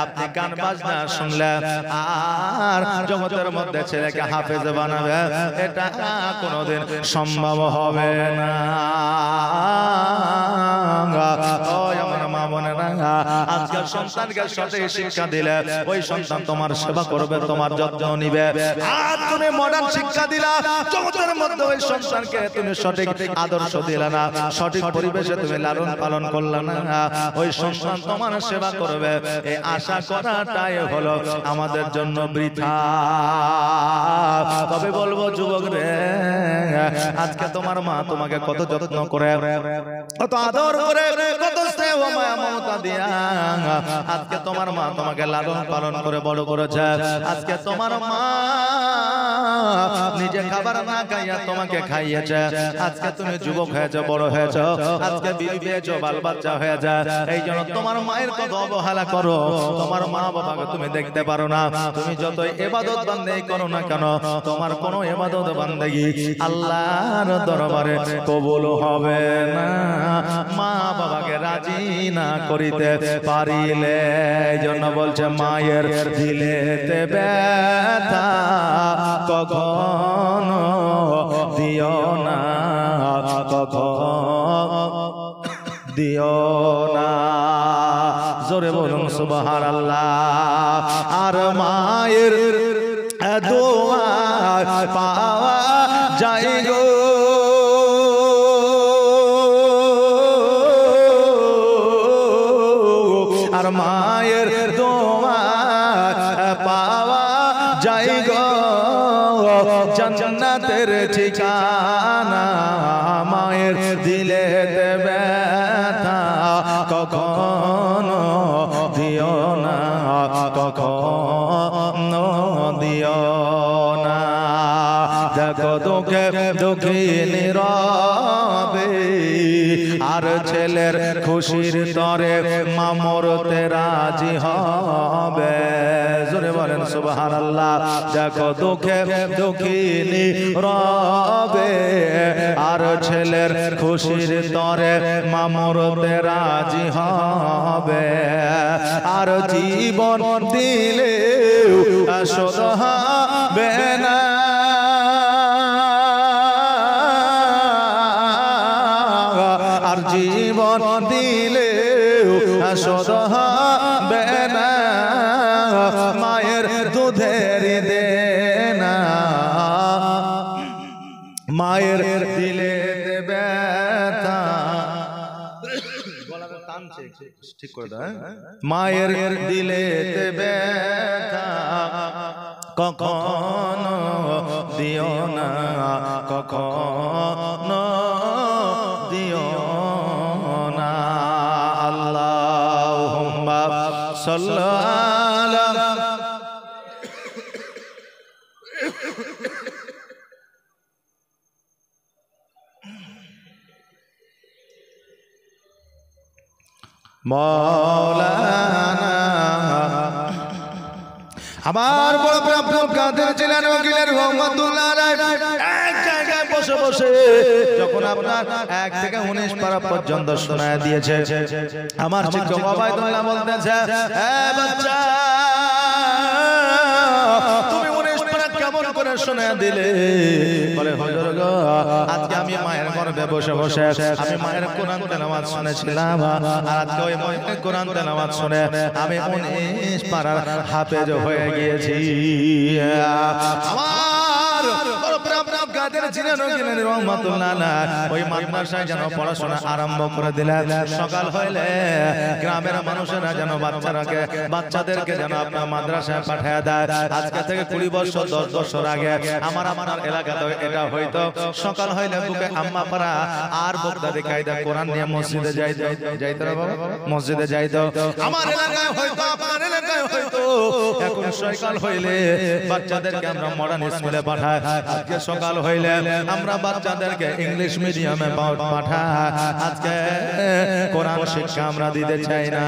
আপনি গান বাজনা শুনলে আর জগতের মধ্যে ছেলেকে হাফেজ বানাবে এটা কোনোদিন সম্ভব হবে না ওই আমার মা বোনেরা আজকে সন্তানকে সঠিক শিক্ষা দিলে ওই সন্তান তোমার সেবা করবে তোমার যত্ন নিবে আর তুমি মডার্ন শিক্ষা দিলা জগতের মধ্যে ওই সন্তানকে তুমি সঠিক আদর্শ দিলা না সঠিক পরিবেশে তুমি লালন পালন করলা না ওই সন্তান তোমার সেবা করবে এই আশা করাটাই হলো আমাদের জন্য বৃথা তবে বলবো যুবক রে আজকে তোমার মা তোমাকে কত যত্ন করে কত আদর করে কত স্নেহ মায়া মমতা দিয়া আজকে তোমার মা তোমাকে লালন পালন করে বড় করেছে আজকে তোমার মা নিজে খাবার না খাইয়া তোমাকে খাইয়েছে আজকে তুমি যুবক হয়েছে বড় হয়েছে আজকে বিবি পেয়েছো বাল বাচ্চা হয়েছে এই জন্য তোমার মায়ের কত অবহেলা করো তোমার মা বাবাকে তুমি দেখতে পারো না তুমি যতই ইবাদত বান্দেগি করো না কেন তোমার কোনো ইবাদত বান্দেগি আল্লাহর দরবারে কবুল হবে না মা বাবাকে রাজি না করিতে পারিলে এই জন্য বলছে মায়ের দিলেতে ব্যথা কখনো দিও না কখনো দিও না জোরে বলুন সুবহানাল্লাহ আর মায়ের দোয়া পাওয়া যায় গো আর মায়ের দোয়া পাওয়া যায় গো জান্নাতের ঠিকানা মায়ের দিলেতে ব্যথা কখনো দিও না কখনো দিও না দেখো দুঃখে দুঃখী নীরবে আর ছেলের খুশির তরে মা মরতে রাজি হবে জোরে বলেন সুবহানাল্লাহ দেখো দুঃখে দুঃখী নীরবে আর ছেলের খুশির তরে মা মরতে রাজি হবে আর জীবন দিলে শোধ হবে না আর জীবন দিলে শোধ হবে না মায়ের দুধের দেনা মায়ের দিলে ব্যথা ঠিক করে দাও মায়ের দিলে ব্যথা কখনো দিও না কখনো দিও না আল্লাহুম্মা সাল্লাল্লাহু মাওলানা আমার বড় আব্দুল কাদের জিলানী ওগিলের রহমাতুল্লাহ আলাইহি এক জায়গায় বসে বসে যখন আপনার 1 থেকে 19 পারা পর্যন্ত শোনায় দিয়েছে আমার শিক্ষক ওবায়দুল্লাহ বলতেছে এ বাচ্চা তুমি 19 পারা কেমন করে শোনায় দিলে বলে হুজুর গো আজকে আমি মায়ের গর্ভে বসে বসে আমি মায়ের কোরআন তেলাওয়াত শুনেছিলাম আর আজকে ওই মায়ের কোরআন তেলাওয়াত শুনে আমি 19 পারার হাফেজ হয়ে গিয়েছি আমার কাদের জিলানী ওগিলের রহমাতুল্লাহ আলাইহি ওই মাদ্রাসায় যেন পড়াশোনা আরম্ভ করে দিলেন সকাল হইলে গ্রামের মানুষেরা যেন বাচ্চাদেরকে যেন আপনার মাদ্রাসায় পাঠিয়ে দেয় আজকে থেকে 20 বছর 10 বছর আগে আমার আপনার এলাকাতে এটা হইতো সকাল হইলে বুকে আম্মা পাড়া আর বক্তাদি কায়দা কোরআন নিয়ে মসজিদে যাইতো বাবা মসজিদে যাইতো আমার এলাকায় হয়তো আপনার এলাকায় হয়তো এখন সকাল হইলে বাচ্চাদেরকে আমরা মডার্ন স্কুলে পাঠাই আজকে সকাল হইলে আমরা বাচ্চাদেরকে ইংলিশ মিডিয়ামে পাঠাই আজকে কোরআন শিক্ষা আমরা দিতে চাই না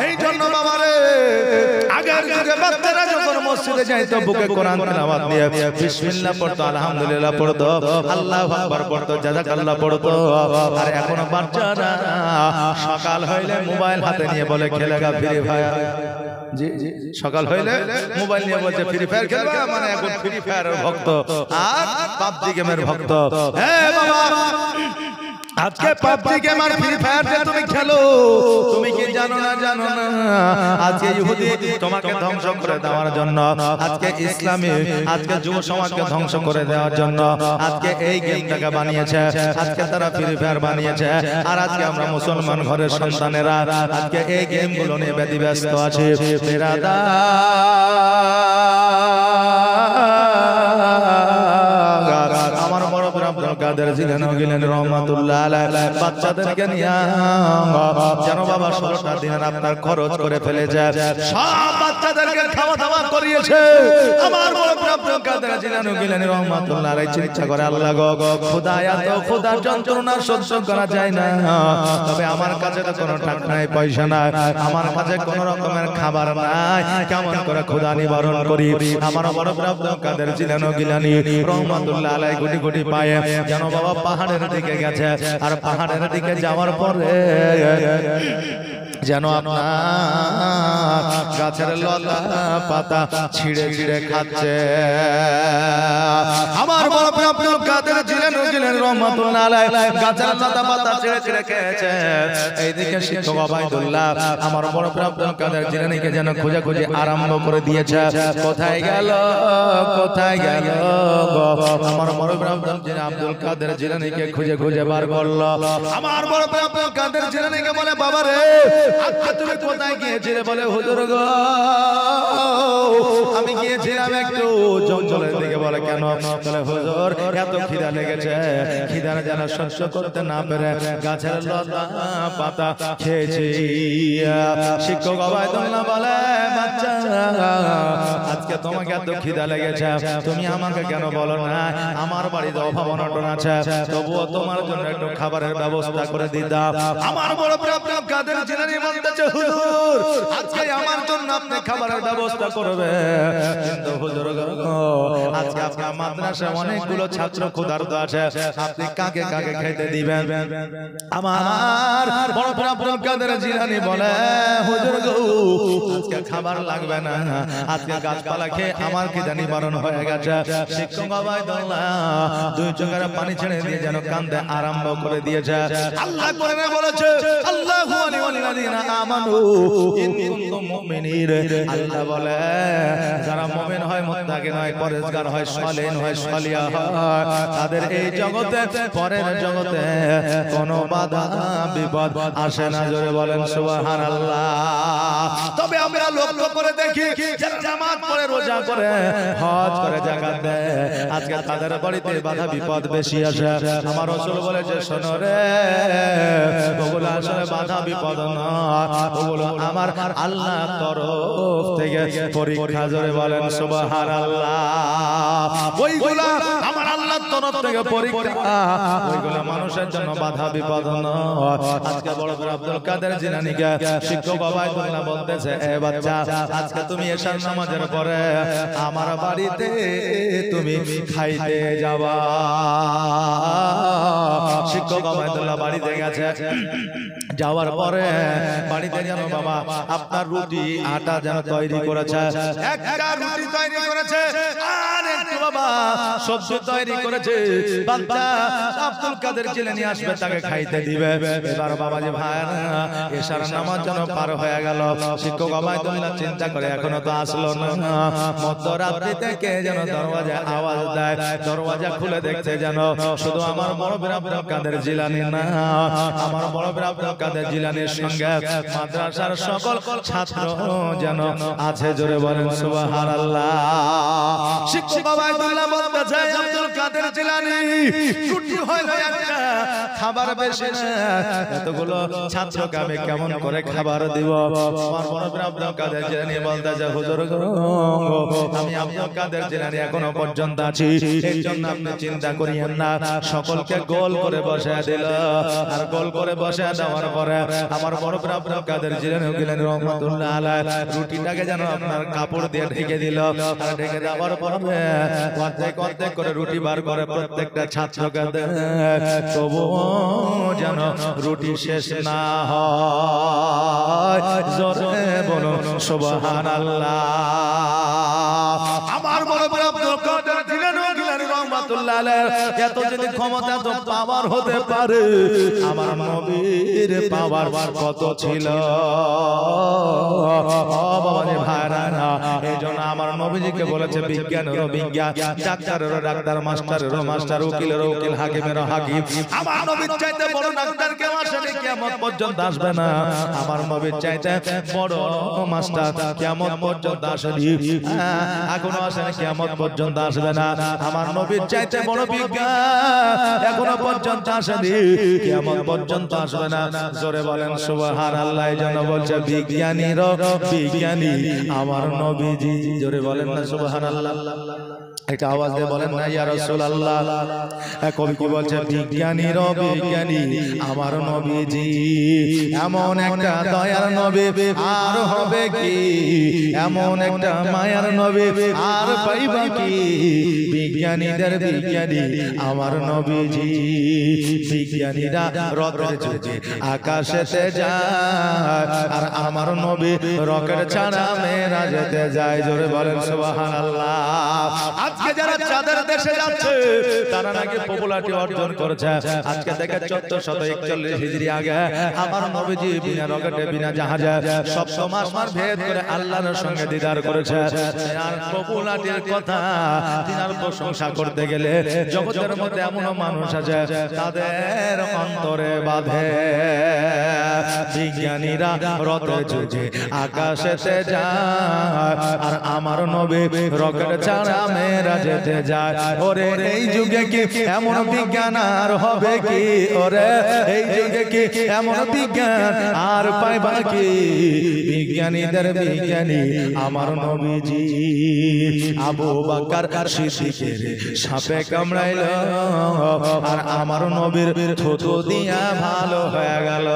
এই জন্য বাবারে আগের যুগে বাচ্চারা যখন মসজিদে যাইতো বুকে কোরআন তেলাওয়াত দিয়ে বিসমিল্লাহ পড়তো আলহামদুলিল্লাহ পড়তো আল্লাহু আকবার পড়তো জাযাকাল্লাহ পড়তো আর এখন বাচ্চারা সকাল হইলে মোবাইল হাতে নিয়ে বলে খেলেগা ফ্রি ফায়ার জি জি সকাল হইলে মোবাইল নিয়ে বলছে ফ্রি ফায়ার খেলবা মানে এখন ফ্রি ফায়ারের ভক্ত আর পাবজি গেমের ভক্ত হে বাবা আজকে পাবজি গেম আর ফ্রি ফায়ার যে তুমি খেলো তুমি কি জানো না আজকে ইহুদি তোমাকে ধ্বংস করে দেওয়ার জন্য আজকে ইসলামী আজকে যুব সমাজকে ধ্বংস করে দেওয়ার জন্য আজকে এই গেমটাকে বানিয়েছে আজকে তারা ফ্রি ফায়ার বানিয়েছে আর আজকে আমরা মুসলমান ঘরের সন্তানেরা আজকে এই গেমগুলো নিয়ে ব্যতিব্যস্ত আছি বেরাদা আমার বড় আব্দুল কাদের জিলানী ওগিলের রহমাতুল্লাহ আলাইহি বাচ্চাদেরকে নিয়ে যেন বাবা 16টা দিন আপনার খরচ করে ফেলেছে সব বাচ্চাদেরকে খাওয়া দাওয়া করিয়েছে আমার বড় আব্দুল কাদের জিলানী ওগিলের রহমাতুল্লাহ আলাইহি চিন্তা করে আল্লাহ গো খোদা এত খোদার যন্ত্রণা সহ্য করা যায় না তবে আমার কাছে তো কোনো টাকা নাই পয়সা নাই আমার কাছে কোনো রকমের খাবার নাই কেমন করে খোদা নিবারণ করি আমার বড় আব্দুল কাদের জিলানী ওগিলানি রহমাতুল্লাহ আলাইহি গুটি গুটি পায়ে যেন বাবা পাহাড়ের দিকে গেছে আর পাহাড়ের দিকে যাওয়ার পরে যেন আপনার গাছের লতা পাতা ছিঁড়ে ছিঁড়ে খাচ্ছে আমার বড় আব্দুল কাদের জিলানী ওগিলের রহমাতুল্লাহ আলাইহি গাছের লতা পাতা ছিঁড়ে ছিঁড়ে খেয়েছে এইদিকে শিক্ষক ওবায়দুল্লাহ আমার বড় আব্দুল কাদের জিলানীকে যেন খুঁজে খুঁজে আরম্ভ করে দিয়েছে কোথায় গেল আমার বড় আব্দুল কাদের জিলানীকে খুঁজে খুঁজে বার করলো আমার বড় আব্দুল কাদের জিলানীকে বলে বাবা রে আজকে তুমি কোথায় গিয়েছিলে বলে হুজুর গো আমি গিয়েছিলাম একটু জঙ্গলের দিকে বলে কেন বলে হুজুর এত খিদা লেগেছে খিদা যেন সহ্য করতে না পেরে গাছের লতা পাতা খেয়েছি শিক্ষক ওবায়দুল্লাহ বলে বাচ্চা আজকে তোমাকে এত খিদা লেগেছে তুমি আমাকে কেন বলো না আমার বাড়িতে অভাব অনটন আছে তবুও তোমার জন্য একটু খাবারের ব্যবস্থা করে দিতাম আমার বড় আব্দুল কাদের জিলানী বলতেছে হুজুর আজকে আমার জন্য আপনি খাবারের ব্যবস্থা করবে কিন্তু হুজুর আজকে আপনার মাদ্রাসায় অনেকগুলো ছাত্র ক্ষুধার্ত আছে আপনি কাকে কাকে খেতে দিবেন আমার বড় আব্দুল কাদের জিলানী বলে হুজুর আজকে খাবার লাগবে না আজকে গাছপালা খেয়ে আমার খিদা নিবারণ হয়ে গেছে শিক্ষক ওবায়দুল্লাহ দুই চোখের পানি ছেড়ে ছেড়ে দিয়ে যেন কান্দে আরম্ভ করে দিয়েছে। আল্লাহ কোরআনে বলেছে আল্লাহু ওয়ালিউল্লাযিনা আমানু ইন কুনতুম মুমিনিন। আল্লাহ বলে যারা মুমিন হয়, মুত্তাকিন হয়, পরেজগার হয়, সালেহ হয়, সালিহা হয়, তাদের এই জগতে পরের জগতে কোনো বাধা বিপদ আসে না। জোরে বলেন সুবহানাল্লাহ। তবে আমরা লক্ষ্য করে দেখি যারা নামাজ পড়ে, রোজা করে, হজ করে, যাকাত দেয়, আজকে তাদের বাড়িতে বাধা বিপদ বেশি আসে। আমার রাসূল বলেছে শোনো রে, ওগুলো আসলে বাধা বিপদ না, ওগুলো আমার আল্লাহর তরফ থেকে পরীক্ষা। জোরে বলেন সুবহানাল্লাহ। ওইগুলো আমার আল্লাহর তরফ থেকে পরীক্ষা, ওইগুলো মানুষের জন্য বাধা বিপদ না। আজকে বড় বড় আব্দুল কাদের জিলানীকে শিক্ষক ওবায়দুল্লাহ বলতেছে, এ বাচ্চা আজকে তুমি এশার নামাজের পরে আমার বাড়িতে তুমি খাইতে যাবা। শিক্ষক ওবায়দুল্লাহ বাড়িতে গেছে, যাওয়ার পরে বাড়িতে যেন বাবা আপনার রুটি আটা যেন তৈরি করেছে, একটা রুটি তৈরি করেছে আর একটু বাবা সবজি তৈরি করেছে। বাচ্চা আব্দুল কাদের জিলানী আসবে, তাকে খাইতে দিবে। এবার বাবা যে ভাই এশার নামাজ যেন পার হয়ে গেল। শিক্ষক ওবায়দুল্লাহ চিন্তা করে এখনো তো আসলো না। মধ্যরাত্রি থেকে যেন দরওয়াজায় আওয়াজ দেয়, দরওয়াজা খুলে দেখতে যেন শুধু আমার বড় বীর আব্দুল কাদের জিলানী না, আমার বড় বীর আব্দুল কাদের জিলানীর সঙ্গে মাদ্রাসার সকল ছাত্র যেন আছে। জোরে বলেন সুবহানাল্লাহ। শিক্ষক ওবায়দুল্লাহ বলতে চায় আব্দুল কাদের জিলানী রুটি হলো একটা, খাবার বেশি না, এতগুলো ছাত্রকে আমি কেমন করে খাবার দিব? আমার বড় বীর আব্দুল কাদের জিলানী বলতে চায় হুজুর গো, আমি আব্দুল কাদের জিলানী এখনো পর্যন্ত আছি, এই জন্য আপনি চিন্তা করিয়েন না। সকলকে গোল করে বসায় দিল, আর গোল করে বসায় দেওয়ার পরে আমার বড় বীর আব্দুল কাদের জিলানী গেলেন রহমাতুল্লাহ আলাইহি, রুটিটাকে যেন আপনার কাপড় দিয়ে ঢেকে দিল। আর ঢেকে দেওয়ার পরে অর্ধেক অর্ধেক করে রুটি বার করে প্রত্যেকটা ছাত্রকে দেয়, তবুও যেন রুটি শেষ না হয়। জোরে বলুন সুবহানাল্লাহ। আমার বড় বড় আব্দুল কাদের জিলানী রহমাতুল্লাহ আলাইহি এত যদি ক্ষমতা, এত পাওয়ার হতে পারে, আমার নবীর পাওয়ার কত ছিল। বাবা যে ভাইরা, এই জন্য আমার নবীজিকে বলেছে বিজ্ঞানেরও বিজ্ঞান, ডাক্তারেরও ডাক্তার, মাস্টারেরও মাস্টার, উকিলেরও উকিল, হাকিমেরও হাকিম। আমার নবীর চাইতে বড় ডাক্তার কেউ আসেনি, কিয়ামত পর্যন্ত আসবে না। আমার নবীর চাইতে বড় মাস্টার কিয়ামত পর্যন্ত আসেনি, এখনো আসেনি, কিয়ামত পর্যন্ত আসবে না। আমার নবীর চাইতে বড় বিজ্ঞান এখনো পর্যন্ত আসেনি, কিয়ামত পর্যন্ত আসবে না। জোরে বলেন সুবহানাল্লাহ। এই জন্য বলছে বিজ্ঞানীরও বিজ্ঞানী আমার নবীজি। জোরে বলেন না সুবহানাল্লাহ। একটা আওয়াজ দিয়ে বলেন না ইয়া রাসূলুল্লাহ। কবি কি বলছে, বিজ্ঞানীরও বিজ্ঞানী আমার নবীজি। এমন একটা দয়ার নবী আর হবে কি, এমন একটা মায়ার নবী আর পাইবা কি, বিজ্ঞানীদের বিজ্ঞানী আমার নবীজি। বিজ্ঞানীরা রকেট যুগে আকাশেতে যায়, আর আমার নবী রকেট ছাড়া মেরাজেতে যায়। জোরে বলেন সুবহানাল্লাহ। আজকে যারা চাঁদের দেশে যাচ্ছে তারা নাকি পপুলারিটি অর্জন করেছে। আজকে থেকে 1441 হিজরি আগে আমার নবীজি বিনা রকেটে, বিনা জাহাজে 700 মাস ভেদ করে আল্লাহর সঙ্গে দিদার করেছে। আর পপুলারিটির কথা, তিনার প্রশংসা করতে গেলে জগতের মধ্যে এমন মানুষ আছে তাদের অন্তরে বাঁধে। বিজ্ঞানীরা রকেট যুগে আকাশেতে যায়, আর আমার নবী রকেট ছাড়া মেরাজেতে যায়। ওরে এই যুগে কি এমন বিজ্ঞান আর হবে কি? ওরে এই যুগে কি এমন বিজ্ঞান আর পাইবা কি? বিজ্ঞানীদের বিজ্ঞানী আমার নবীজি। আবু বকর সিদ্দিকের সাপে কামড়াইল, আর আমার নবীর থুতু দিয়া ভালো হয়ে গেল।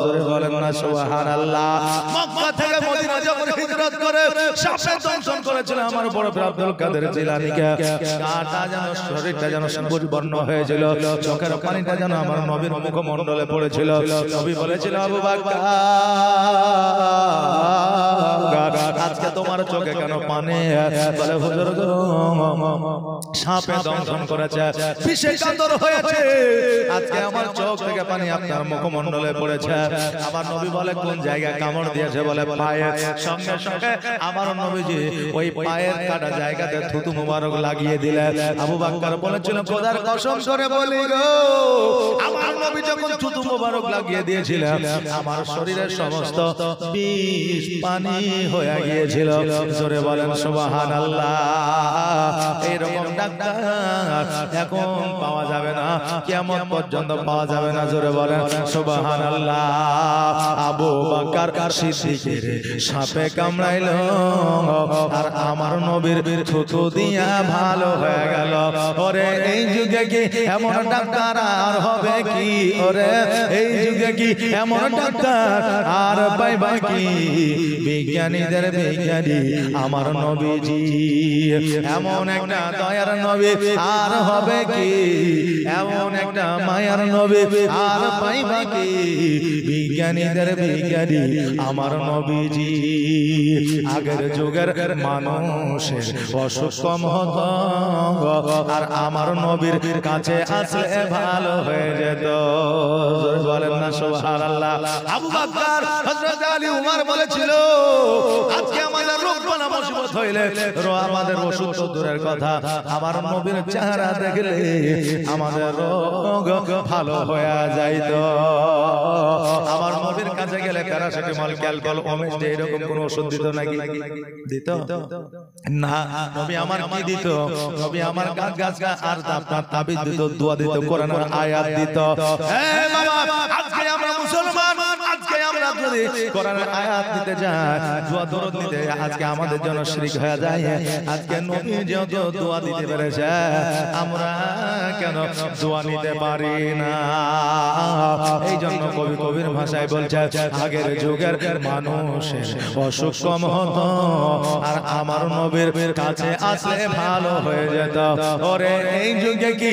জোরে বলেন না সুবহানাল্লাহ। মক্কা থেকে মদিনা যখন হিজরত করে সাপে দংশন করেছিল আমার বড় বীর আব্দুল কাদের জিলানীকে, গাটা যেন শরীরটা যেন সবুজ বর্ণ হয়েছিল, চোখের পানিটা যেন আমার নবীর মুখমণ্ডলে পড়েছিল। নবী বলেছিল, আবু বকর আজকে তোমার চোখে কেন পানি? বলে হুজুর গো সাপে দংশন করেছে, বিষে কাতর হয়েছে, আজকে আমার চোখ থেকে পানি আপনার মুখমণ্ডলে পড়েছে। আমার নবী বলে কোন জায়গায় কামড় দিয়েছে? বলে পায়ে। সঙ্গে সঙ্গে আমার নবীজি ওই পায়ের কাটা জায়গাতে থুতু মুবারক লাগিয়ে দিলেন। আবু বকর বলেছিল, খোদার কসম করে বলি গো, আমার নবী যখন থুতু মুবারক লাগিয়ে দিয়েছিলেন, আমার শরীরের সমস্ত বিষ পানি হয়ে গিয়েছিল। জোরে বলেন সুবহানাল্লাহ। এইরকম ডাক্তার এখন পাওয়া যাবে না, কিয়ামত পর্যন্ত পাওয়া যাবে না। জোরে বলেন সুবহানাল্লাহ। আবু বকর সিদ্দিকের সাপে কামড়াইলো আর আমার নবীর থুতু দিয়া ভালো হয়ে গেল। ওরে এই যুগে কি এমন ডাক্তার আর হবে কি? ওরে এই যুগে কি এমন ডাক্তার আর পাইবা কি? বিজ্ঞানীদের বিজ্ঞানী আমার নবীজি, এমন একটা দয়ার নবী আর হবে কি? এমন একটা মায়ার নবী আর পাইবা কি? বিজ্ঞানীদের বিজ্ঞানী আমার নবীজি। আগের যুগের মানুষের অসুখ কম হতো আর আমার নবীর কাছে আসলে ভালো হয়ে যেত। বলেন না সুবহানাল্লাহ। আবু বকর, হযরত আলী, উমর বলেছিল, আজকে আমাদের রোগ বালা মুসিবত হইলে আমাদের ওষুধ তো দূরের কথা, আমার নবীর চেহারা দেখলে আমাদের রোগ ভালো হয়ে যাইত। আমার নবীর কাছে গেলে প্যারাসিটামল, ক্যালকল, ওমেস্ট এরকম কোন ওষুধ দিত নাকি? দিত না। নবী আমার কি দিত? নবী আমার গাছ আর আপনার তাবিজ দিত, দোয়া দিত, কোরআনের আয়াত দিত। এই বাবা, আজকে আমরা মুসলমান, আজকে আমরা যদি কোরআনের আয়াত দিতে যাই, দোয়া দরুদ নিতে, আজকে আমাদের জন্য শিরক হয়ে যায়। আজকে নবী যেহেতু দোয়া দিতে পেরেছে, আমরা কেন দোয়া নিতে পারি না? এই জন্য কবি কবির ভাষায় বলছে, আগের যুগের মানুষের অসুখ কম হতো আর আমার নবীর কাছে আসলে ভালো হয়ে যেত। ওরে এই যুগে কি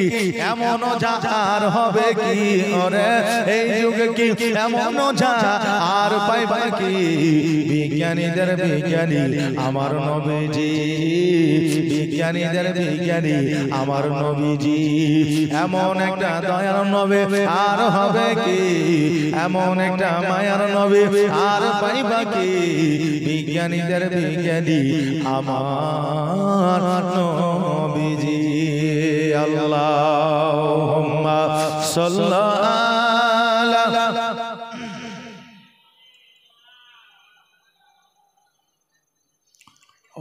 এমন আর হবে কি? ওরে এই যুগে কি এমন আর পাইবা কি? বিজ্ঞানীদের বিজ্ঞানী আমার নবীজি, বিজ্ঞানীদের বিজ্ঞানী আমার নবীজি। এমন একটা দয়ার নবী আর হবে কি? এমন একটা মায়ার নবী আর পাইবা কি? বিজ্ঞানীদের বিজ্ঞানী আমার নবীজি। আল্লাহুম্মা সাল্লাল্লাহু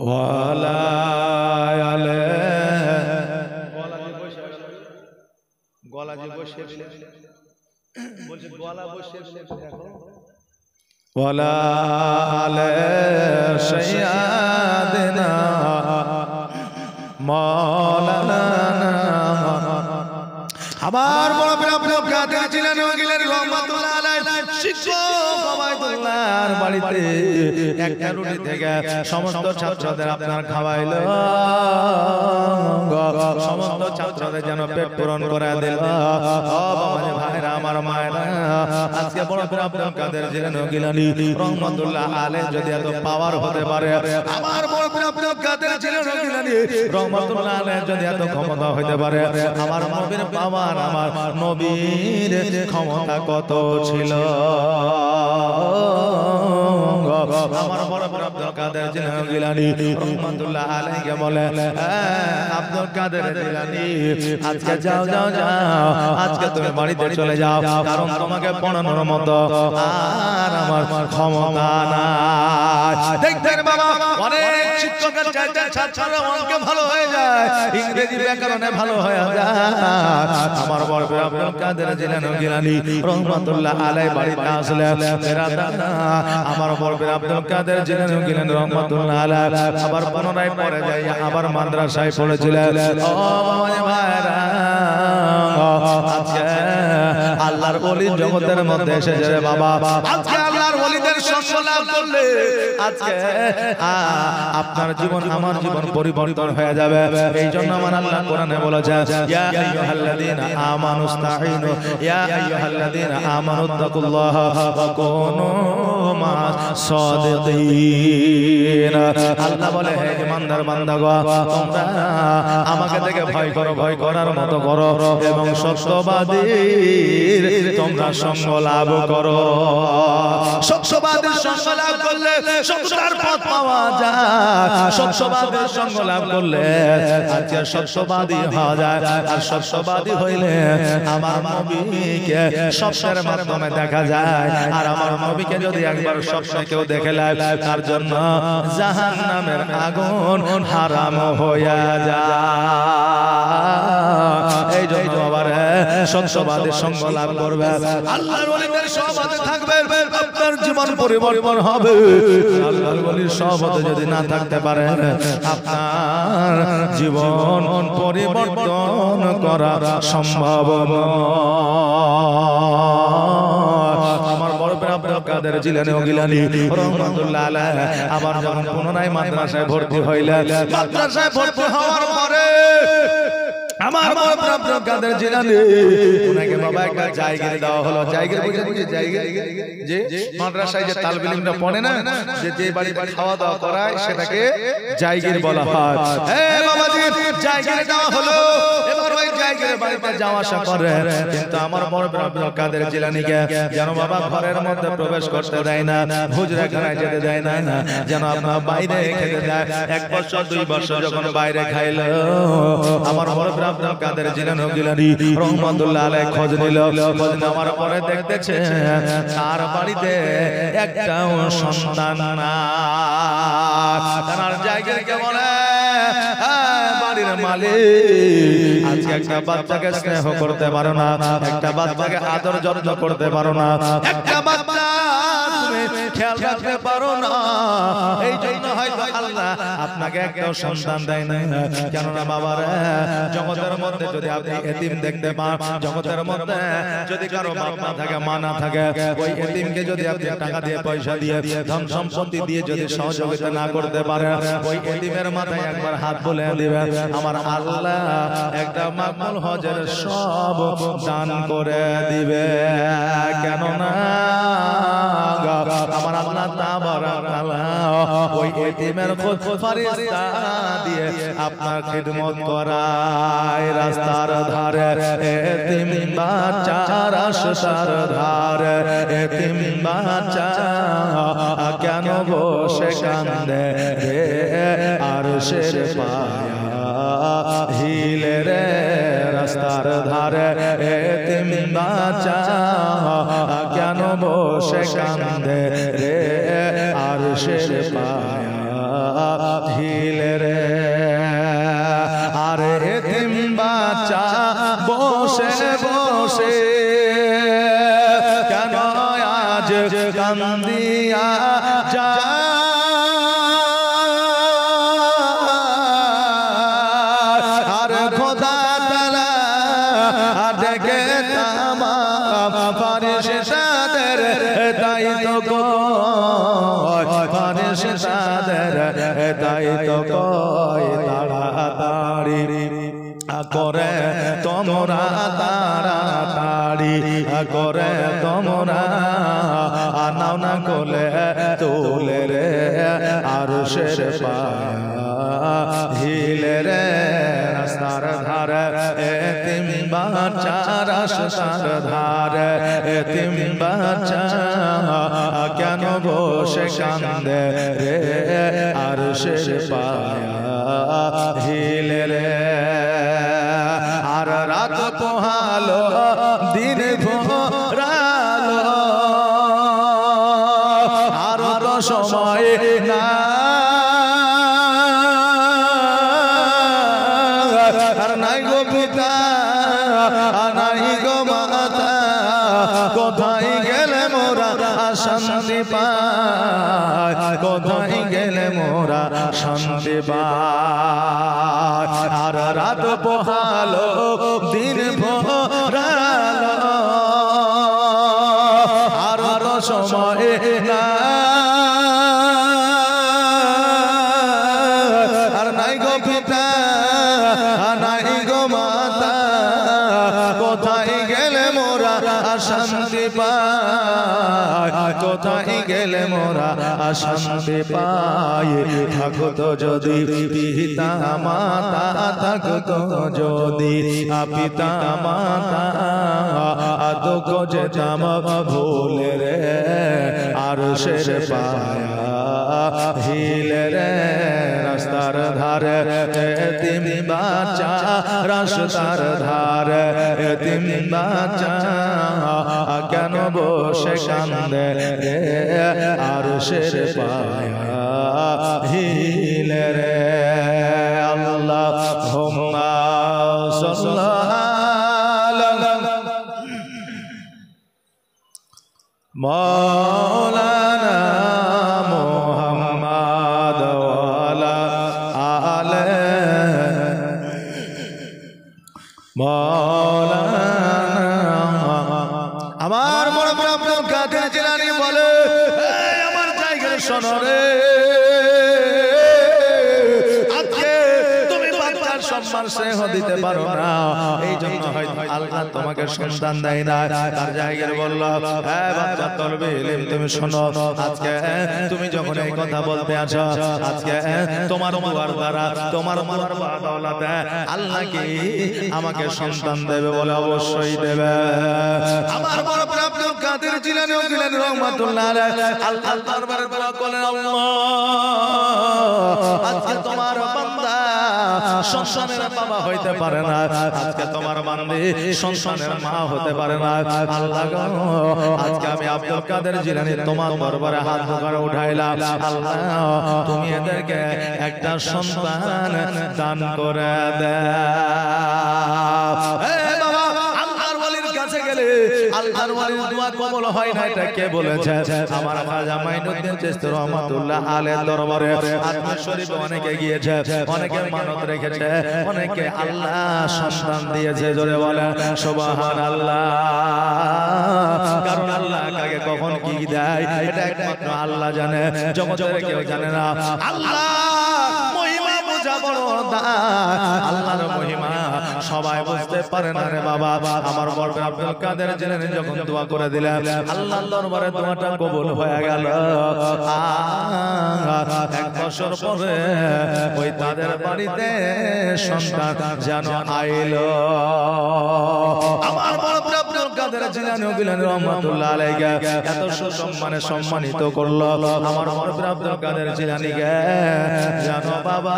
ওয়ালা আলে। গলা যে বসে বলছে, গলা বসে দেখো। ওয়ালা আলে সাইয়্যিদিনা মাওলানা। আমার বড় প্রিয় কাদের ছিলেন ওগিলের রহমাতুল্লাহ আলাইহি শিক্ষক ওবাইদুল্লাহর বাড়িতে একটা রুটি থেকে সমস্ত ছাত্রদের আপনার খাওয়াইলো। সমস্ত ছাত্রদের যেন পেট পূরণ করে দিল। ও বাবা ভাইরা, আমার মায়েরা, আজকে বড় প্রিয় কাদের ছিলেন ওগিলানি রহমাতুল্লাহ আলাইহি যদি এত পাওয়ার হতে পারে, আমার বড় প্রিয় কাদের ছিলেন ওগিলানি রহমাতুল্লাহ আলাইহি যদি এত ক্ষমতা হতে পারে, আমার নবীর পাওয়ার, আমার নবীর ক্ষমতা কত ছিল। আমার বড় বড় আব্দুল কাদের জিলানী রহমাতুল্লাহ আলাইহি বলে, আব্দুল কাদের জিলানী আজকে যাও যাও যাও, আজকে তুমি বাড়িতে চলে যাও, কারণ তোমাকে পড়ানোর মতো আর আমার ক্ষমতা নাই। দেখতেন বাবা, অনেক শিক্ষকের চাইতে ছাত্ররা অঙ্ক ভালো হয়ে যায়, ইংরেজি ব্যাকরণে ভালো হয়ে যায়। আমার বড় বড় আব্দুল কাদের জিলানী রহমাতুল্লাহ আলাইহি বাড়িতে আসলে মেরা দাদা আমার বড় বড় আব্দুল কাদের জিলানী রহমাতুল্লাহ আলাইহি আবার পুনরায় পড়ে যায়, আবার মাদ্রাসায় পড়েছিলেন। ও ভাইরা, আজকে আল্লাহর ওলি জগতের মধ্যে এসেছে রে বাবা। আজকে আল্লাহর ওলিদের সঙ্গ লাভ করলে আজকে আপনার জীবন আমার জীবন পরিবর্তন হয়ে যাবে। এই জন্য আমার আল্লাহ কোরআনে বলেছে, ইয়া আইয়ুহাল্লাযীনা আমানুস্তাঈনু ইয়া আইয়ুহাল্লাযীনা আমানুত্তাকুল্লাহা ওয়া কুনু মা'আস সাদিকিন। আল্লাহ বলে, হে ঈমানদার বান্দাগণ, তোমরা আমাকে দেখে ভয় করো, ভয় করার মতো করো এবং সত্যবাদীর তোমরা সঙ্গ লাভ করো। সত্যবাদীর সঙ্গ লাভ করলে সত্যতার পথ পাওয়া যায়। সত্যবাদীর সঙ্গ লাভ করলে আজকে সত্যবাদী হওয়া যায়। আর সত্যবাদী হইলে আমার নবীকে স্বপ্নের মাধ্যমে দেখা যায়। আর আমার নবীকে যদি একবার স্বপ্নে কেউ দেখে নেয়, তার জন্য জাহান্নামের আগুন হারাম হইয়া যায়। এই জন্য আবার সত্যবাদীর সঙ্গ লাভ করবে, আল্লাহর ওলিদের সহবতে থাকবে, আপনার জীবন পরিবর্তন হবে। আল্লাহর ওলির সহবতে যদি না থাকতে পারে, আপনার জীবন পরিবর্তন করা সম্ভব নয়। আমার বড় আব্দুল কাদের জিলানী ও গিলানী রাহমাতুল্লাহ আলাইহি আবার যখন পুনরায় মাদ্রাসায় ভর্তি হইলেন, মাদ্রাসায় ভর্তি হওয়ার পরে আমার বড় আব্দুল কাদের জিলানী ওনাকে বাবা একটা জায়গা দেওয়া হলো। জায়গা বুঝে জায়গা যে মাদ্রাসায় যে তালবে ইলমটা পড়ে না, যে বাড়িতে খাওয়া দাওয়া করায় সেটাকে জায়গির বলা হয়। এই বাবাজি জায়গা দেওয়া হলো, এবার ওই জায়গার বাড়িতে যাওয়া আসা করে। কিন্তু আমার বড় আব্দুল কাদের জিলানীকে যেন বাবা ঘরের মধ্যে প্রবেশ করতে দেয় না, হুজরাখানায় যেতে দেয় না, যেন আপনার বাইরে খেতে দেয়। 1 বছর 2 বছর যখন বাইরে খাইলো, আমার বড় আব্দুল কাদের জিলানী রাহমাতুল্লাহ আলাইহি খোঁজ নিল। খোঁজ নেওয়ার পরে দেখতেছে তার বাড়িতে একটাও সন্তান না। তার জায়গাকে বলে, বাড়ির মালিক আজকে একটা বাচ্চাকে স্নেহ করতে পারো না, একটা বাচ্চাকে আদর যত্ন করতে পারো না, একটা বাচ্চা তুমি খেয়াল রাখতে পারো না। এই জন্য হয়তো আল্লাহ আপনাকে একটা সন্তান দেয় না। কেননা বাবার জগতের মধ্যে যদি আপনি এতিম দেখতে পান, জগতের মধ্যে যদি কারো বাপ না থাকে, মা না থাকে, ওই এতিমকে যদি আপনি টাকা দিয়ে, পয়সা দিয়ে, ধন সম্পত্তি দিয়ে যদি সহযোগিতা না করতে পারেন, ওই এতিমের মাথায় একবার হাত বলে দিবে, আমার আল্লাহ একটা মাকবুল হজের সব দান করে দিবে। কেননা আমার আল্লাহ তাবারাক তাআলা ওই এতিমের খোঁজ ফেরেশতা দিয়ে আপনার খিদমত করায়। রাস্তার ধারে এতিম বাচ্চা, রাস্তার ধারে এতিম বাচ্চা কেন বসে কান্দে রে আরশের পায়া হিলে রে। রাস্তার ধারে এতিম বাচ্চা কেন বসে কান্দে রে আরশের পায়া হিলে রে। আর এতিম বাচ্চা বসে বসে কেন আজ কান্দিয়া যা। আর খোদা তাআলা দেখে তামাম ফেরেশতাদের দায়িত্ব কয়, ফেরেশতাদের দায়িত্ব কয় তাড়াতাড়ি করে তোমরা, তাড়াতাড়ি করে তোমরা আনাও না কোলে তোলে রে আরশের পায়া হিলে রে। রাস্তার ধারে এতিম বাচ্চা, রাস্তার ধারে এতিম বাচ্চা কেন বসে কান্দে রে আরশের পায়া হিলে রে। আর রাত পোহালো, দিন ভোরালো, আর তো সময় না, আর নাই গো পিতা, নাই গো মাতা, কোথায় গেলে মোরা শান্তি পায়, কোথায় গেলে মোরা শান্তি পায়। আর রাত পোহালো, দিন ভোরা সময় না আর নাই গো পিতা নাই গো মাতা কোথায় গেলে মোরা শান্তি পাই কোথায় গেলে মোরা শান্তি পাই থাকতো যদি পিতা মাতা থাকতো যদি পিতা মাতা দুঃখ যেতাম ভুলে রে আর শের পায়া হিলে রে রাস্তার ধারে এতিম বাচ্চা রাস্তার ধারে এতিম বাচ্চা কেন বসে কান্দে রে আর শের পায়া হিলে রে আল্লাহুম্মা সাল্লাল্লাহু মাওলানা মুহাম্মদ ওয়ালা আলে মাওলানা আমার বড় বড় আব্দুল কাদের জিলানী বলে আমার জায়গায় শোনো রে সম্মান স্নেহ দিতে পারো না এই জন্য হয়তো আল্লাহ তোমাকে সন্তান দেয় না তার জায়গায় বললো হ্যাঁ বাচ্চা তলবে ইলম তুমি শোনো আজকে তুমি যখন এই কথা বলতে আছো আজকে তোমার দুয়ার দ্বারা তোমার দুয়ার বদৌলতে আল্লাহ কি আমাকে সন্তান দেবে বলে অবশ্যই দেবে আমার বড় আব্দুল কাদের জিলানী রহমাতুল্লাহ আলাইহি আল্লাহর দরবারে দোয়া করেন আল্লাহ আজকে তোমার বান্দা সন্তানের বাবা হইতে পারে না আজকে তোমার বান্দী সন্তানের মা হতে পারে না আল্লাহ গো আজকে আমি আব্দুল কাদের জিলানী তোমার দরবারে হাত ধরে উঠাইলাম আল্লাহ তুমি এদেরকে একটা সন্তান দান করে দাও হে বাবা আল্লাহর ওলির কাছে গেলে আল্লাহর ওলির দোয়া কবুল হয় না এটা কে বলেছে আমার খাজা মাইনুদ্দিন চিশতি রহমাতুল্লাহ আলাইহির দরবারে আজমির শরীফে অনেকে গিয়েছে অনেকে মানত রেখেছে অনেকে আল্লাহ সন্তান দিয়েছে জোরে বলে সুবহানাল্লাহ কারণ আল্লাহ কাকে কখন কি দেয় এটা একমাত্র আল্লাহ জানে জগতের কেউ জানে না আল্লাহ মহিমা বোঝা বড় আল্লাহর মহিমা সবাই বুঝতে পারে না রে বাবা আমার বড় আব্দুল কাদের জিলানী যখন দোয়া করে দিলেন আল্লাহর দরবারে দোয়াটা কবুল হয়ে গেল এক বছর পরে ওই তাদের বাড়িতে সন্তান যেন আইলো আমার বড় আব্দুল কাদের জিলানী রহমাতুল্লাহ আলাইহি এত সুসম্মানে সম্মানিত করলো আমার বড় আব্দুল কাদের জিলানীকে যেন বাবা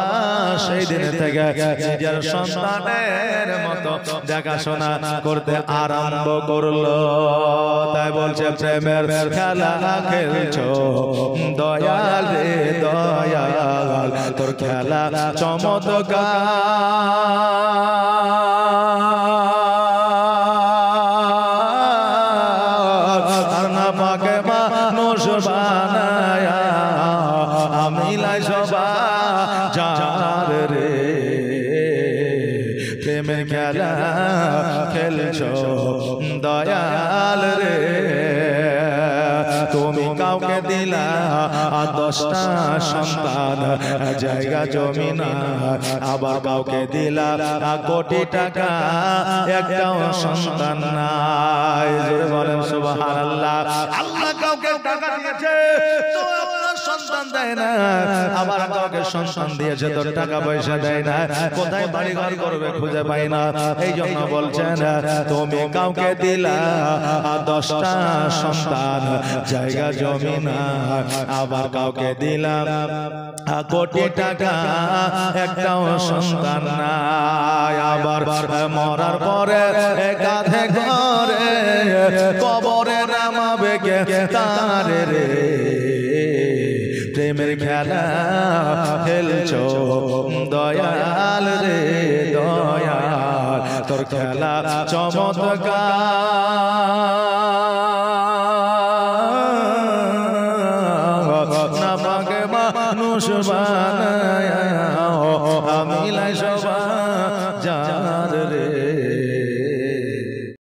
সেই দিন থেকে নিজের সন্তানের মতো দেখাশোনা করতে আরম্ভ করলো তাই বলছে প্রেমের খেলা খেলছো দয়াল রে দয়াল তোর খেলা চমৎকার আর না পাকে মানুষ বানায়া আমি লাই সবা যার রে প্রেমের খেলা খেলছো দয়াল রে তুমি কাউকে দিলা 10টা সন্তান জায়গা জমি না আবার কাউকে দিলা কোটি টাকা একটাও সন্তান নাই জোরে বলেন সুবহানাল্লাহ আল্লাহ কাউকে টাকা দিয়েছে তো সন্তান দেয় না আবার কাউকে সন্তান দিয়েছে তো টাকা পয়সা দেয় না কোথায় বাড়ি ঘর করবে খুঁজে পাই না এই জন্য বলছেন তুমি কাউকে দিলা 10টা সন্তান জায়গা জমি না আবার কাউকে দিলাম কোটি টাকা একটাও সন্তান নাই আবার মরার পরে কাঁধে ঘরে কবরে নামাবে কে তারে রে প্রেমের খেলা খেলছো দয়াল রে দয়াল তোর খেলা চমৎকার না পাকে মানুষ বানায়া আমি লাই সবা